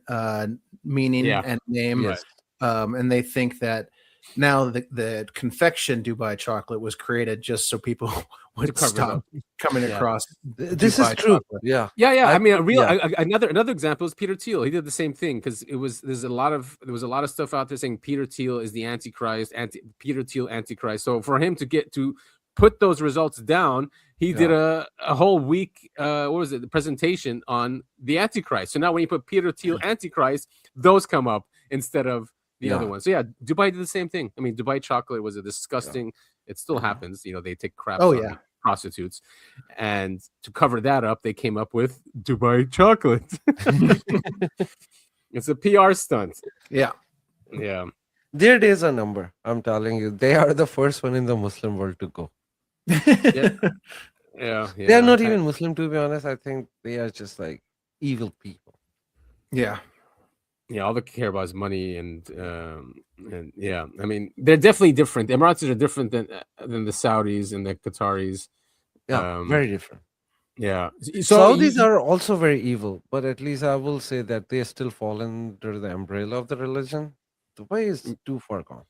meaning and name, Yes. And they think that now the confection Dubai chocolate was created just so people would cover stop coming across. This Dubai is true. chocolate. Yeah. I mean, another example is Peter Thiel. He did the same thing because there was a lot of stuff out there saying Peter Thiel is the Antichrist, Peter Thiel Antichrist. So for him to put those results down, he did a whole week the presentation on the Antichrist. So now when you put Peter Thiel Antichrist, those come up instead of the other ones. So Dubai did the same thing. I mean, Dubai chocolate was a disgusting, it still happens, they take crap on prostitutes, and to cover that up they came up with Dubai chocolate. It's a PR stunt. Yeah Their days are number. I'm telling you, they are the first one in the Muslim world to go. Yeah. They are not even Muslim, to be honest. I think they are just like evil people. Yeah, all they care about is money and I mean, they're definitely different. The Emiratis are different than the Saudis and the Qataris. Very different. Yeah, Saudis are also very evil, but at least I will say that they still fall under the umbrella of the religion. Dubai is too far gone.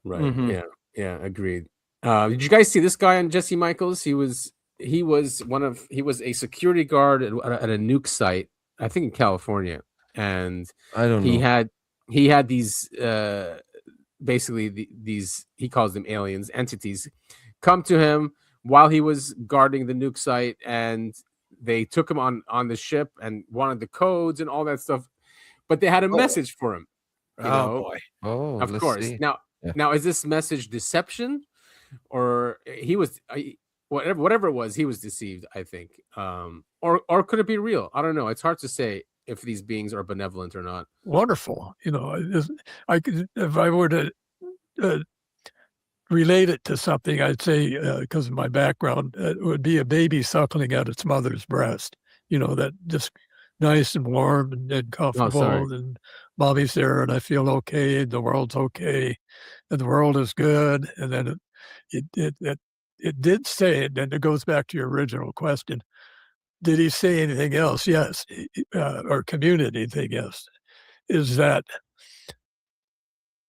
Right. Mhm. Yeah, agreed. Did you guys see this guy on Jesse Michaels? He was a security guard at a nuke site, I think in California, and I don't know. he had these basically these, he calls them aliens, entities, come to him while he was guarding the nuke site, and they took him on the ship and wanted the codes and all that stuff, but they had a message for him. Boy. Oh, Of let's course. see. Now is this message deception, or he was whatever it was, he was deceived, I think, or could it be real? I don't know. It's hard to say if these beings are benevolent or not. Wonderful. I could, if I were to relate it to something, I'd say, because of my background, it would be a baby suckling at its mother's breast, that just nice and warm and comfortable, and mommy's there, and I feel okay, and the world's okay, and the world is good. And then it did say, and then it goes back to your original question, did he say anything else? Yes. Or communicate anything else? Is that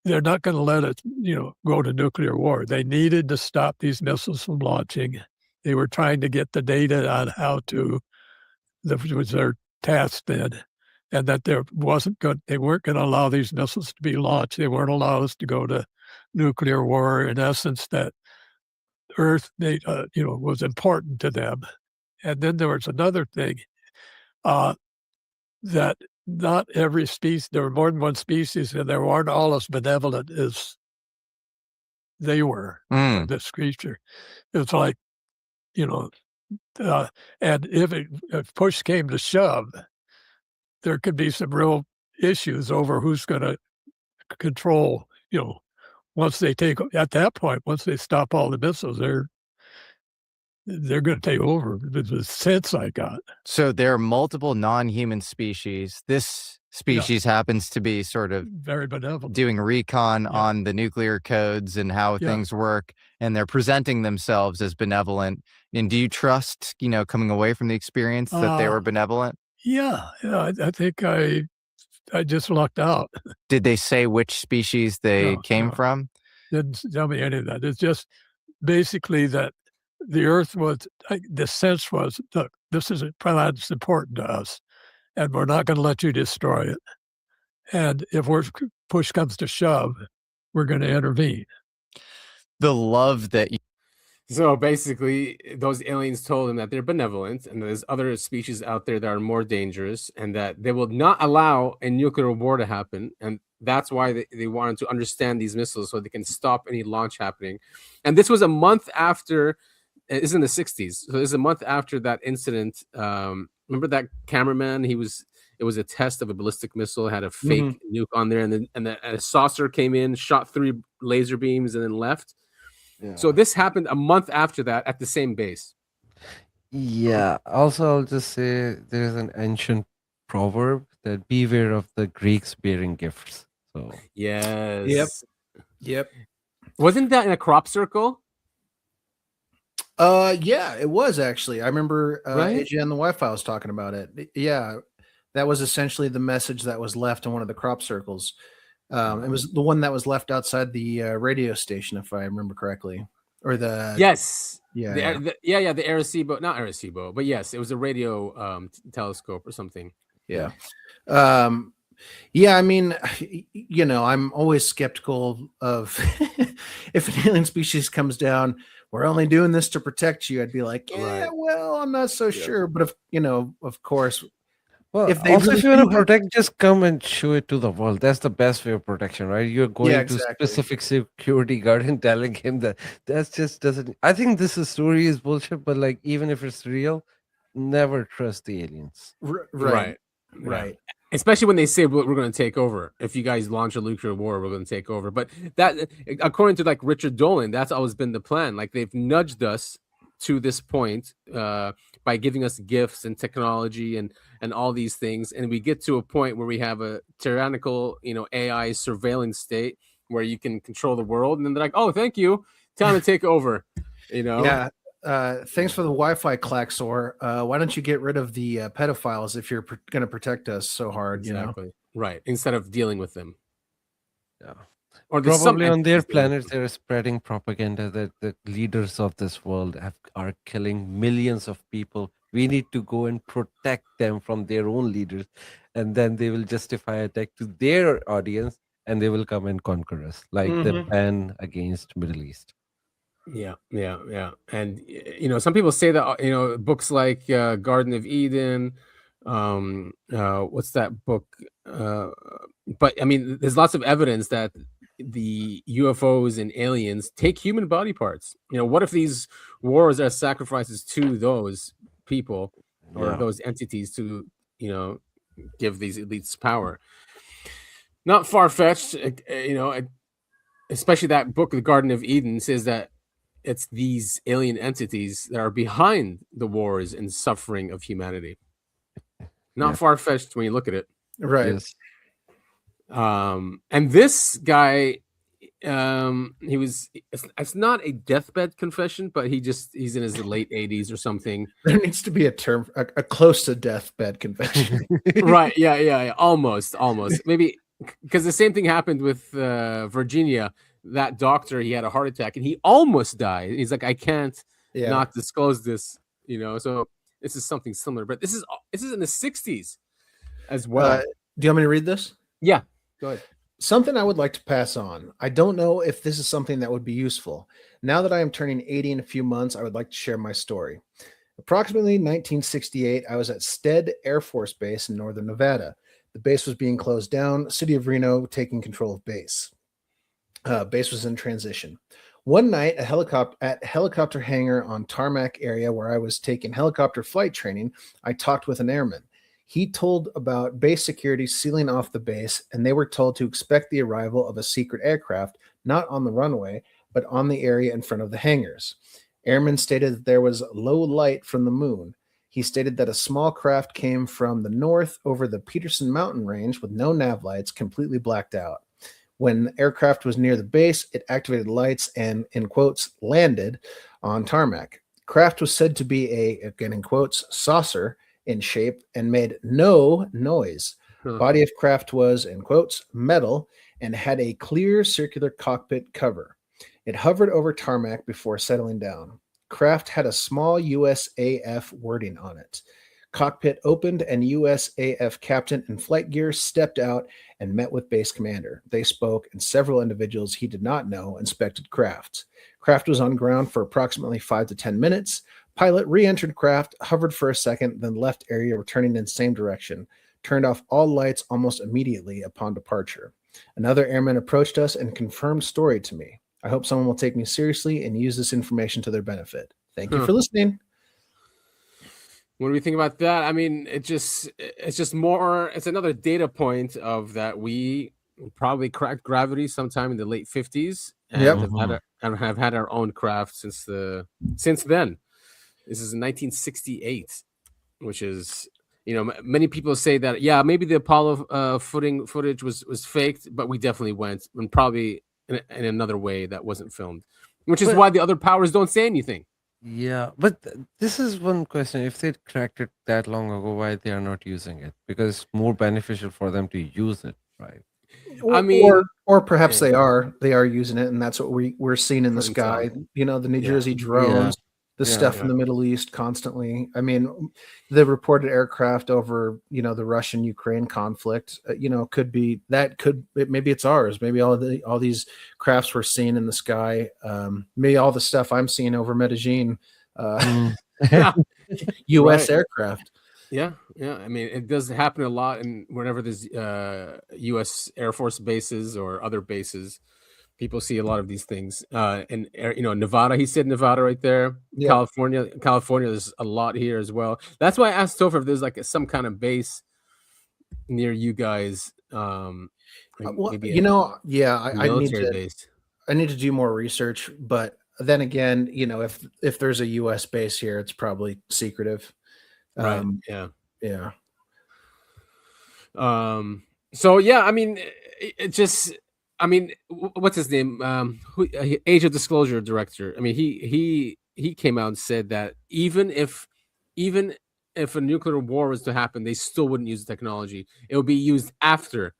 they're not going to let it, go to nuclear war. They needed to stop these missiles from launching. They were trying to get the data on how to, that was their task then, and that they weren't going to allow these missiles to be launched. They weren't allowed us to go to nuclear war. In essence, that Earth, was important to them. And then there was another thing, that not every species, there were more than one species, and they weren't all as benevolent as they were, this creature. It's like, and if push came to shove, there could be some real issues over who's going to control, once they stop all the missiles, they're going to take over. The sense I got. So there are multiple non-human species. This species happens to be sort of very benevolent, doing recon on the nuclear codes and how things work, and they're presenting themselves as benevolent. And do you trust, coming away from the experience, that they were benevolent? Yeah, I think I just lucked out. Did they say which species they came from? Didn't tell me any of that. It's just basically that the Earth was, the sense was, look, this is a planet that's important to us, and we're not going to let you destroy it. And if push comes to shove, we're going to intervene. The love that So basically, those aliens told him that they're benevolent, and there's other species out there that are more dangerous, and that they will not allow a nuclear war to happen. And that's why they wanted to understand these missiles so they can stop any launch happening. And this was a month after, it's in the 60s. So this is a month after that incident. Remember that cameraman? It was a test of a ballistic missile, had a fake nuke on there, and a saucer came in, shot 3 laser beams, and then left. Yeah. So this happened a month after that at the same base. Yeah. Also, I'll just say there's an ancient proverb that beware of the Greeks bearing gifts. So yes. Yep. Wasn't that in a crop circle? Yeah, it was actually. I remember AJ on the Wi-Fi was talking about it. Yeah, that was essentially the message that was left in one of the crop circles. It was the one that was left outside the radio station, if I remember correctly, or the the Arecibo, not Arecibo, but yes, it was a radio telescope or something. Yeah. Yeah, I mean, I'm always skeptical of if an alien species comes down, we're only doing this to protect you. I'd be like, well, I'm not so sure. But of course, if they also, if you want to protect, just come and show it to the world. That's the best way of protection, right? You're going to specific security guard and telling him that just doesn't. I think this story is bullshit, but like, even if it's real, never trust the aliens. Right. Especially when they say we're going to take over. If you guys launch a nuclear war, we're going to take over. But that, according to like Richard Dolan, that's always been the plan. Like, they've nudged us to this point by giving us gifts and technology and all these things, and we get to a point where we have a tyrannical, AI surveillance state where you can control the world, and then they're like, "Oh, thank you, time to take over." Yeah. Thanks for the Wi-Fi, Klaxor. Why don't you get rid of the pedophiles if you're going to protect us so hard? Exactly. Right. Instead of dealing with them. Yeah. Or probably on their planet, they're spreading propaganda that the leaders of this world are killing millions of people. We need to go and protect them from their own leaders, and then they will justify attack to their audience, and they will come and conquer us, like the ban against Middle East. Yeah. And some people say that books like Garden of Eden, what's that book? But I mean, there's lots of evidence that the UFOs and aliens take human body parts. What if these wars are sacrifices to those people or those entities to give these elites power? Not far-fetched, especially that book, The Garden of Eden, says that it's these alien entities that are behind the wars and suffering of humanity. Not far-fetched when you look at it. Right. Yes. And this guy, it's not a deathbed confession, but he's in his late 80s or something. There needs to be a term, a close to deathbed confession. Right. Yeah. Almost. Maybe because the same thing happened with Virginia. That doctor, he had a heart attack and he almost died. He's like, I can't not disclose this, So this is something similar, but this is in the 60s as well. Do you want me to read this? Yeah, go ahead. Something I would like to pass on. I don't know if this is something that would be useful. Now that I am turning 80 in a few months, I would like to share my story. Approximately 1968, I was at Stead Air Force Base in northern Nevada. The base was being closed down. City of Reno taking control of base. Base was in transition. One night, at helicopter hangar on tarmac area where I was taking helicopter flight training, I talked with an airman. He told about base security sealing off the base, and they were told to expect the arrival of a secret aircraft, not on the runway, but on the area in front of the hangars. Airman stated that there was low light from the moon. He stated that a small craft came from the north over the Peterson Mountain Range with no nav lights, completely blacked out. When the aircraft was near the base, it activated lights and, in quotes, landed on tarmac. Craft was said to be a, again in quotes, saucer in shape and made no noise. Body of craft was, in quotes, metal and had a clear circular cockpit cover. It hovered over tarmac before settling down. Craft had a small USAF wording on it. Cockpit opened and USAF captain in flight gear stepped out and met with base commander. They spoke, and several individuals he did not know inspected craft. Craft was on ground for approximately 5 to 10 minutes. Pilot re-entered craft, hovered for a second, then left area, returning in the same direction. Turned off all lights almost immediately upon departure. Another airman approached us and confirmed story to me. I hope someone will take me seriously and use this information to their benefit. Thank you for listening. What do we think about that? I mean, it's just more. It's another data point of that we probably cracked gravity sometime in the late 50s, and have had our own craft since then. This is in 1968, which is many people say that maybe the Apollo footage was faked, but we definitely went, and probably in another way that wasn't filmed, which is why the other powers don't say anything. Yeah, but this is one question. If they cracked it that long ago, why they are not using it? Because it's more beneficial for them to use it, right? I mean, or perhaps they are using it, and that's what we're seeing in the sky. The New Jersey drones, stuff in the Middle East constantly. I mean, the reported aircraft over the Russian-Ukraine conflict. Maybe it's ours. Maybe all these crafts we're seeing in the sky. Maybe all the stuff I'm seeing over Medellin. U.S. aircraft. Yeah. I mean, it does happen a lot, and whenever there's U.S. Air Force bases or other bases, people see a lot of these things. And Nevada, he said Nevada right there. Yeah. California, there's a lot here as well. That's why I asked Topher if there's like some kind of base near you guys. I need to do more research, but then again, if there's a U.S. base here, it's probably secretive. Right. Yeah. So yeah, I mean, it just. I mean, what's his name? Age of Disclosure director. I mean, he came out and said that even if a nuclear war was to happen, they still wouldn't use the technology. It would be used after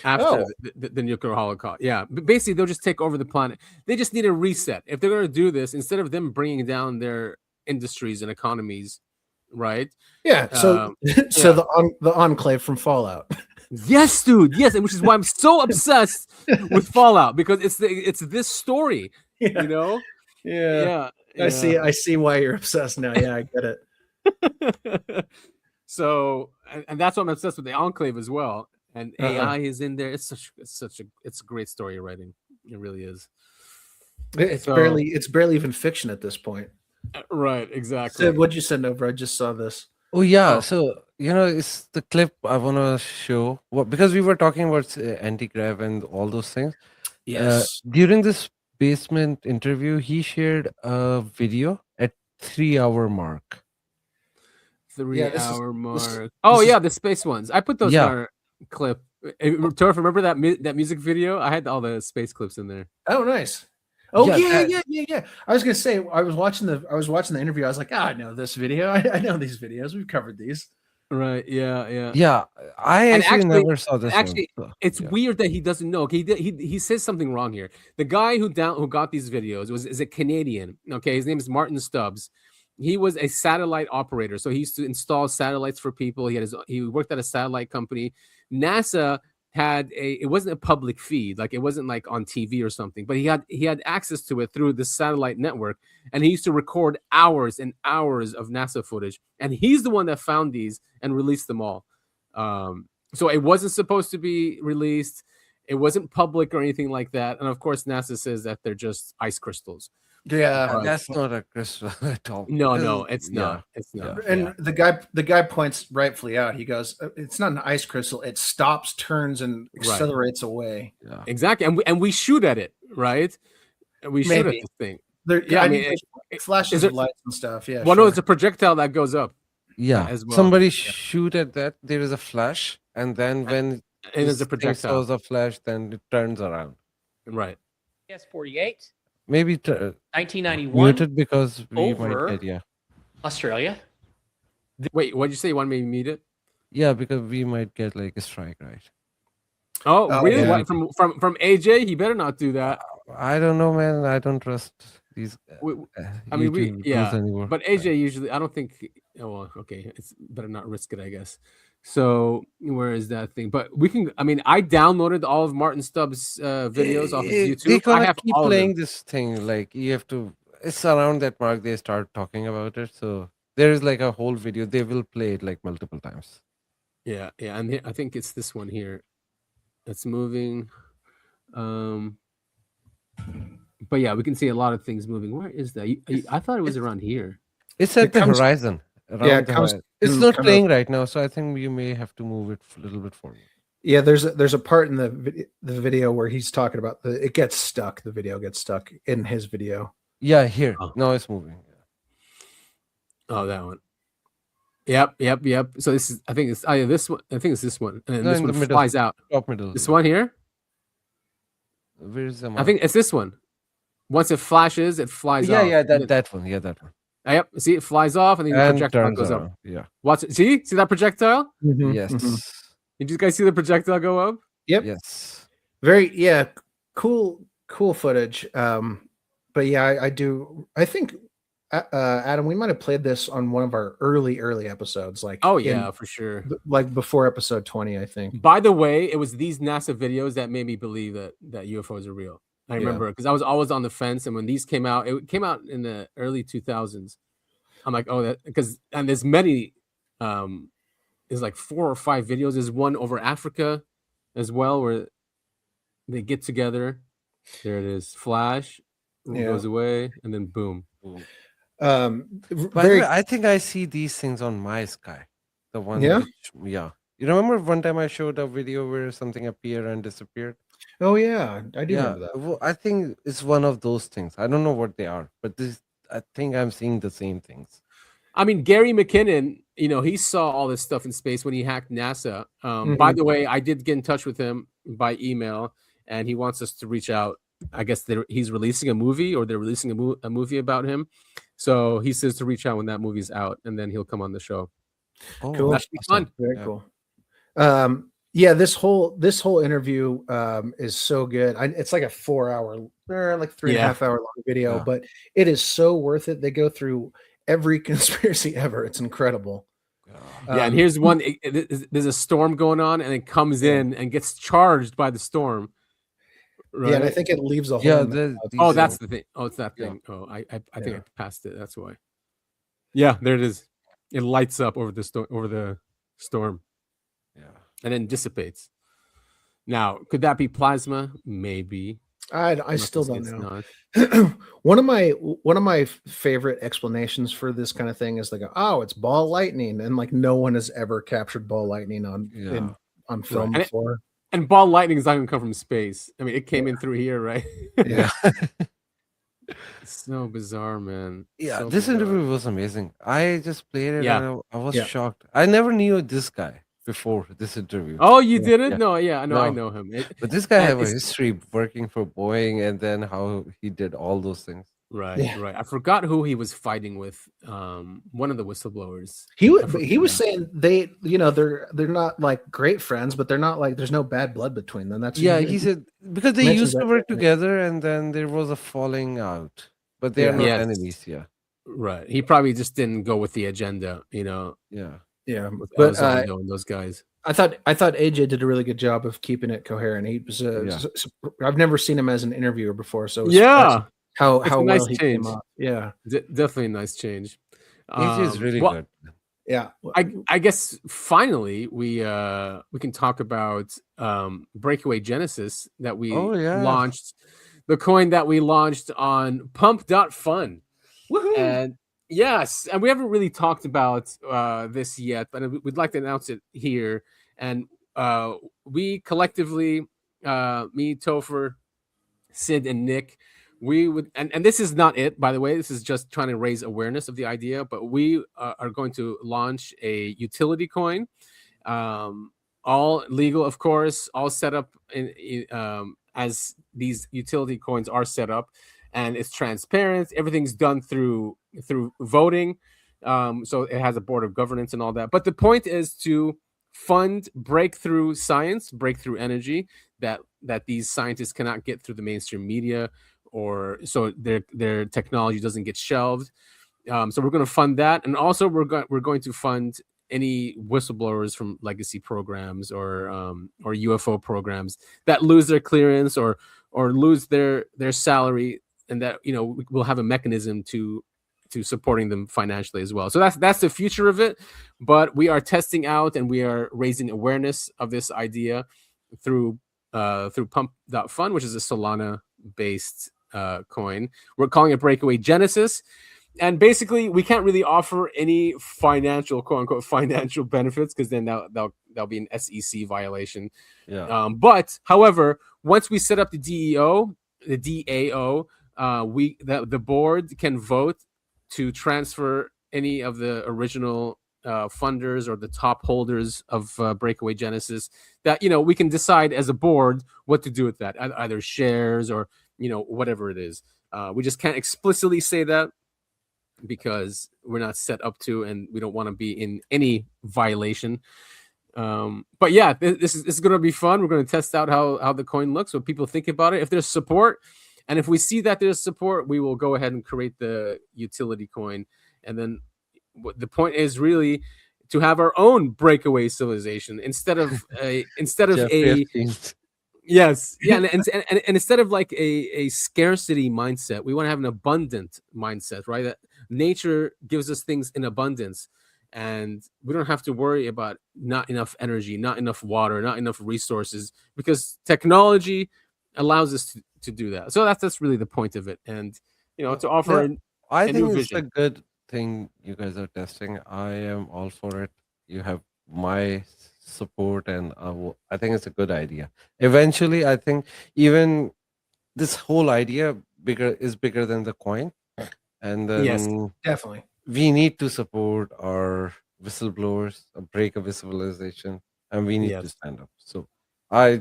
the nuclear holocaust. Yeah, but basically they'll just take over the planet. They just need a reset. If they're going to do this, instead of them bringing down their industries and economies, right? Yeah. So the Enclave from Fallout. Yes, dude. Yes, and which is why I'm so obsessed with Fallout, because it's this story. Yeah. You know? Yeah. Yeah. I see why you're obsessed now. Yeah, I get it. So, and that's why I'm obsessed with the Enclave as well. And AI is in there. It's a great story writing. It really is. It's barely even fiction at this point. Right, exactly. So what'd you send over? I just saw this. Oh yeah, so it's the clip I want to show. Because we were talking about anti-grav and all those things. Yes. During this basement interview, he shared a video at 3-hour mark. 3-hour mark. Yeah, the space ones. I put those in our clip. Topher, remember that music video? I had all the space clips in there. Oh, nice. Oh yeah. I was gonna say I was watching the interview. I was like, I know this video. I know these videos. We've covered these. Right. Yeah. Yeah. I actually never saw this. Actually, it's weird that he doesn't know. He says something wrong here. The guy who got these videos is a Canadian. Okay, his name is Martin Stubbs. He was a satellite operator, so he used to install satellites for people. He worked at a satellite company. NASA it wasn't a public feed, like it wasn't like on TV or something, but he had access to it through the satellite network, and he used to record hours and hours of NASA footage, and he's the one that found these and released them all. So it wasn't supposed to be released. It wasn't public or anything like that, and of course NASA says that they're just ice crystals. Yeah, that's not a crystal at all. No, it's not. It's not. And the guy points rightfully out. He goes, "It's not an ice crystal. It stops, turns, and accelerates away." Yeah. Exactly, and we shoot at it, right? We shoot at this thing. It flashes of lights and stuff. Yeah. Well, no, it's a projectile that goes up. Yeah. As well. Somebody shoot at that. There is a flash, and then when it is a projectile, a flash, then it turns around. Right. S-48. Maybe 1991. Muted because we might get Australia. Wait, what did you say? You want me to mute it? Yeah, because we might get like a strike, right? Oh, really? Yeah. What, from AJ? He better not do that. I don't know, man. I don't trust these. Anymore. But AJ usually, I don't think. Oh, well, okay. It's better not risk it, I guess. So where is that thing? But we can. I mean, I downloaded all of Martin Stubbs' videos off of YouTube. They gonna keep playing this thing. Like you have to. It's around that mark they start talking about it. So there is like a whole video. They will play it like multiple times. Yeah, and here, I think it's this one here. It's moving. But yeah, we can see a lot of things moving. Where is that? I thought it was around here. It's at the horizon. It's not playing right now, so I think you may have to move it a little bit forward. Yeah, there's a part in the video where he's talking about it gets stuck. The video gets stuck in his video. Yeah, here. No, it's moving. Oh, that one. Yep. So this is. I think it's. This one. I think it's this one. And this one flies out. Top middle. This one here. Where's the mark? I think it's this one. Once it flashes, it flies off. Yeah, that one. Yeah, that one. Yep. See, it flies off, and then the projectile goes up. Yeah. Watch it. See that projectile? Mm-hmm. Yes. Mm-hmm. Did you guys see the projectile go up? Yep. Yes. Very cool footage. But yeah, I do. I think Adam, we might have played this on one of our early episodes. Like, for sure. Like before episode 20, I think. By the way, it was these NASA videos that made me believe that UFOs are real. I remember because I was always on the fence, and when these came out, it came out in the early 2000s. I'm like, and there's many. There's like 4 or 5 videos. There's one over Africa as well where they get together. There it is. Flash goes away, and then boom. By the way, I think I see these things on my sky. The one. Yeah. You remember one time I showed a video where something appeared and disappeared? Oh yeah, I do remember that. Well, I think it's one of those things. I don't know what they are, but I think I'm seeing the same things. I mean, Gary McKinnon, he saw all this stuff in space when he hacked NASA. By the way, I did get in touch with him by email, and he wants us to reach out. I guess he's releasing a movie, or they're releasing a movie about him. So he says to reach out when that movie's out, and then he'll come on the show. Oh, cool. That should be fun. Very cool. This whole interview is so good. It's like a 4-hour, like 3.5 hour long video, but it is so worth it. They go through every conspiracy ever. It's incredible. Yeah, and here's one. There's a storm going on, and it comes in and gets charged by the storm. Right? Yeah, and I think it leaves a hole. Yeah, that's the thing. Oh, it's that thing. Oh, I think I passed it. That's why. Yeah, there it is. It lights up over the storm. Yeah, and then dissipates. Now, could that be plasma? Maybe. I still don't know. One of my favorite explanations for this kind of thing is like, oh, it's ball lightning, and like no one has ever captured ball lightning on film before. And ball lightning is not going to come from space. I mean, it came in through here, right? Yeah. It's so bizarre, man. Yeah, so this bizarre. interview was amazing. I just played it and I was Yeah. shocked. I never knew this guy before this interview. Oh, you didn't? No, yeah, I know him. But this guy have a history working for Boeing and then how he did all those things. Right, right. I forgot who he was fighting with. One of the whistleblowers. He was saying they're not like great friends, but they're not like there's no bad blood between them. That's He said because they mentions used to that work thing. together and then there was a falling out. But they are not Yes. enemies, yeah. Right. He probably just didn't go with the agenda, Yeah. Yeah, with but Elizondo and those guys. I thought AJ did a really good job of keeping it coherent. He was I've never seen him as an interviewer before, so it was surprising how It's a well nice he change. came off. Yeah, Definitely a nice change. AJ is really good. Yeah, I guess finally we can talk about Breakaway Genesis that we launched, the coin that we launched on pump.fun. Woohoo! And yes, and we haven't really talked about this yet, but we'd like to announce it here. And we collectively, me, Topher, Sid, and Nick, we would, and this is not it, by the way. This is just trying to raise awareness of the idea. But we are going to launch a utility coin, all legal, of course, all set up as these utility coins are set up, and it's transparent. Everything's done through voting, so it has a board of governance and all that. But the point is to fund breakthrough science, breakthrough energy that these scientists cannot get through the mainstream media, or so their technology doesn't get shelved. So we're going to fund that, and also we're going to fund any whistleblowers from legacy programs or UFO programs that lose their clearance or lose their salary, and that we'll have a mechanism to supporting them financially as well. So that's the future of it. But we are testing out and we are raising awareness of this idea through pump.fun, which is a Solana based coin. We're calling it Breakaway Genesis. And basically, we can't really offer any financial, quote unquote, financial benefits, because then that'll be an SEC violation. Yeah. But however, once we set up the DAO, the board can vote to transfer any of the original funders or the top holders of Breakaway Genesis. That we can decide as a board what to do with that, either shares or whatever it is. We just can't explicitly say that, because we're not set up to, and we don't want to be in any violation. But yeah, this is going to be fun. We're going to test out how the coin looks, what people think about it. If there's support, and if we see that there's support, we will go ahead and create the utility coin. And then the point is really to have our own breakaway civilization instead of a yes, yeah, and instead of like a scarcity mindset, we want to have an abundant mindset, right? That nature gives us things in abundance, and we don't have to worry about not enough energy, not enough water, not enough resources, because technology allows us to do that. So that's really the point of it, and to offer I a think new it's vision. a good thing you guys are testing. I am all for it. You have my support, and I think it's a good idea. Eventually, I think even this whole idea is bigger than the coin, and then yes, definitely we need to support our whistleblowers, break a civilization, and we need to stand up. So I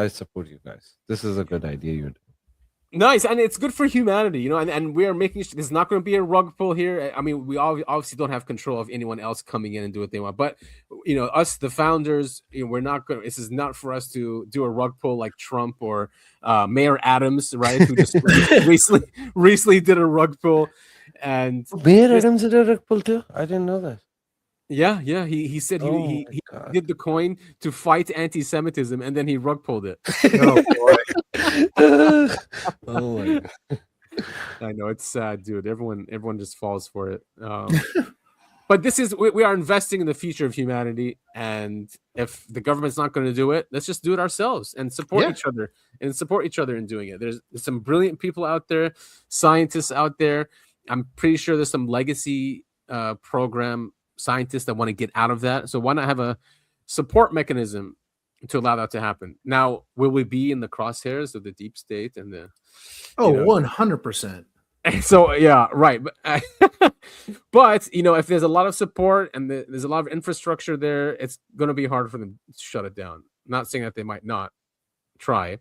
support you guys. This is a good idea you're doing. Nice, and it's good for humanity, and we are making sure there's not going to be a rug pull here. I mean, we obviously don't have control of anyone else coming in and do what they want, but us, the founders, we're not going. This is not for us to do a rug pull like Trump or Mayor Adams, right? Who just recently did a rug pull, and Mayor Adams did a rug pull too. I didn't know that. Yeah, yeah. He said he did the coin to fight anti-Semitism, and then he rug pulled it. Oh boy. Oh my God. I know, it's sad, dude. Everyone just falls for it. But this is we are investing in the future of humanity, and if the government's not going to do it, let's just do it ourselves and support each other in doing it. There's some brilliant people out there, scientists out there. I'm pretty sure there's some legacy program scientists that want to get out of that. So why not have a support mechanism to allow that to happen? Now, will we be in the crosshairs of the deep state and the 100%. So yeah, right. But if there's a lot of support and there's a lot of infrastructure there, it's going to be hard for them to shut it down. Not saying that they might not try.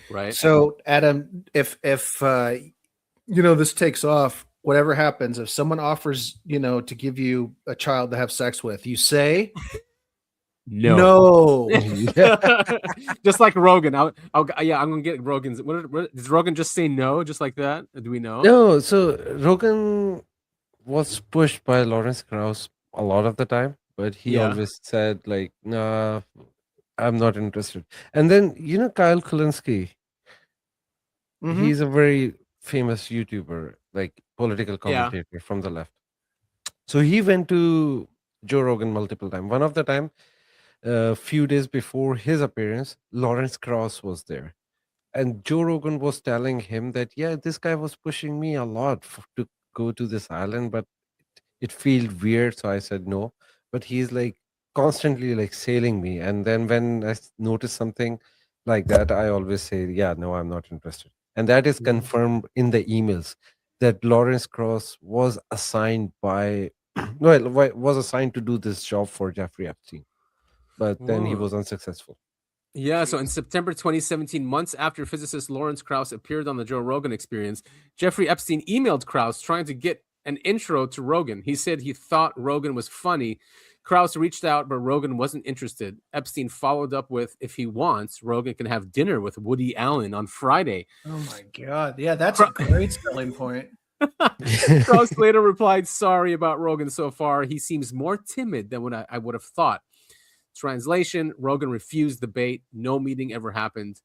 Right. So Adam, if this takes off, whatever happens, if someone offers to give you a child to have sex with, you say no. Just like Rogan. I'm gonna get Rogan's. Does Rogan just say no, just like that? Do we know? No. So Rogan was pushed by Lawrence Krauss a lot of the time, but he always said like, "Nah, I'm not interested." And then Kyle Kulinski. He's a very famous YouTuber, like political commentator from the left. So he went to Joe Rogan multiple times. One of the time, a few days before his appearance, Lawrence Krauss was there, and Joe Rogan was telling him that this guy was pushing me a lot to go to this island, but it felt weird, so I said no. But he's like constantly like sailing me, and then when I notice something like that, I always say no, I'm not interested. And that is confirmed in the emails that Lawrence Krauss was assigned to do this job for Jeffrey Epstein, but then he was unsuccessful. Yeah, so in September 2017, months after physicist Lawrence Krauss appeared on the Joe Rogan Experience, Jeffrey Epstein emailed Krauss trying to get an intro to Rogan. He said he thought Rogan was funny. Krauss reached out, but Rogan wasn't interested. Epstein followed up with, if he wants, Rogan can have dinner with Woody Allen on Friday. Oh my God. Yeah, that's a great selling point. Krauss later replied, sorry about Rogan so far. He seems more timid than what I would have thought. Translation, Rogan refused the bait. No meeting ever happened.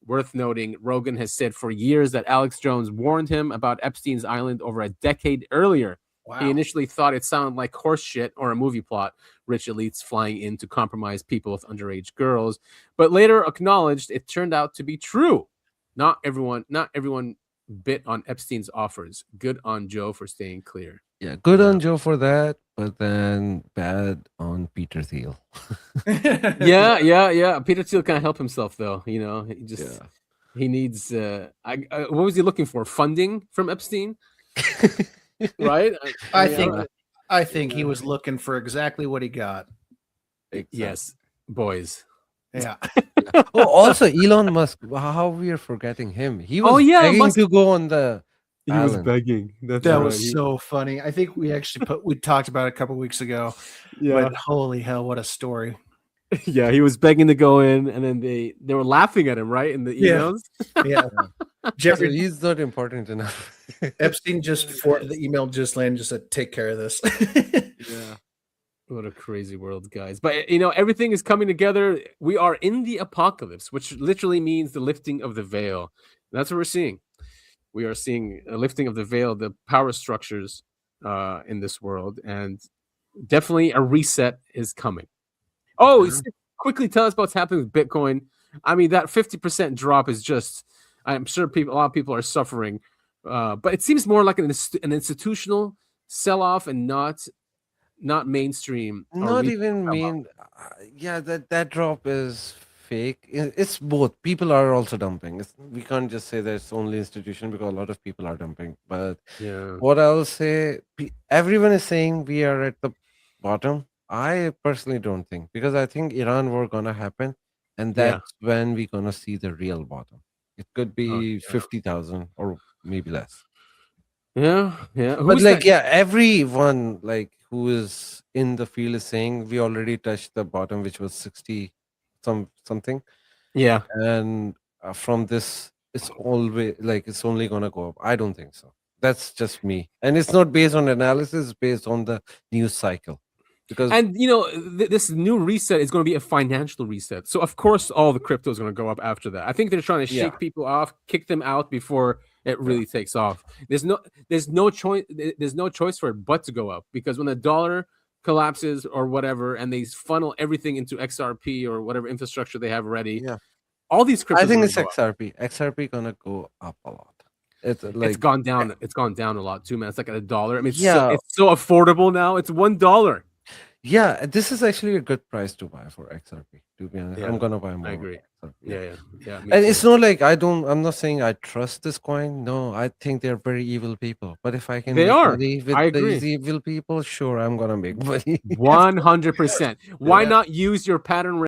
Worth noting, Rogan has said for years that Alex Jones warned him about Epstein's Island over a decade earlier. Wow. He initially thought it sounded like horse shit or a movie plot, rich elites flying in to compromise people with underage girls, but later acknowledged it turned out to be true. Not everyone bit on Epstein's offers. Good on Joe for staying clear. Yeah, good on Joe for that, but then bad on Peter Thiel. Yeah. Peter Thiel can't help himself though. He just he needs. What was he looking for? Funding from Epstein, right? I think he was looking for exactly what he got. Exactly. Yes, boys. Yeah. Also Elon Musk. How we are forgetting him? He was begging to go on the. He was begging. That was so funny. I think we actually talked about it a couple weeks ago. Yeah. But holy hell, what a story. Yeah, he was begging to go in, and then they were laughing at him, right? In the emails. Yeah. Jeffrey, he's not important enough. Epstein the email just landed, just said, take care of this. Yeah. What a crazy world, guys. But everything is coming together. We are in the apocalypse, which literally means the lifting of the veil. That's what we're seeing. We are seeing a lifting of the veil, the power structures in this world, and definitely a reset is coming. Oh, quickly tell us what's happening with Bitcoin. I mean, that 50% drop is just, I'm sure a lot of people are suffering, but it seems more like an institutional sell-off and not mainstream. Not even mean. Yeah, that drop is fake. It's both. People are also dumping. We can't just say there's only institution, because a lot of people are dumping. But what I'll say, everyone is saying we are at the bottom. I personally don't think, because I think Iran war gonna happen, and that's when we're gonna see the real bottom. It could be 50,000 or maybe less. Yeah. But everyone who is in the field is saying we already touched the bottom, which was 60 something. Yeah. And from this, it's always it's only gonna go up. I don't think so. That's just me, and it's not based on analysis; it's based on the news cycle. Because this new reset is going to be a financial reset. So of course, all the crypto is going to go up after that. I think they're trying to shake people off, kick them out before it really takes off. There's no choice. There's no choice for it but to go up, because when the dollar collapses or whatever, and they funnel everything into XRP or whatever infrastructure they have ready, all these cryptos. I think it's XRP. XRP gonna go up a lot. It's gone down. It's gone down a lot too, man. It's like at $1. I mean, it's so affordable now. It's $1. Yeah, this is actually a good price to buy for XRP. To be honest, I'm gonna buy more. I agree. Yeah. And it's not like I'm not saying I trust this coin. No, I think they're very evil people. But if I can make money with these evil people, sure, I'm gonna make money. 100%. Why not use your pattern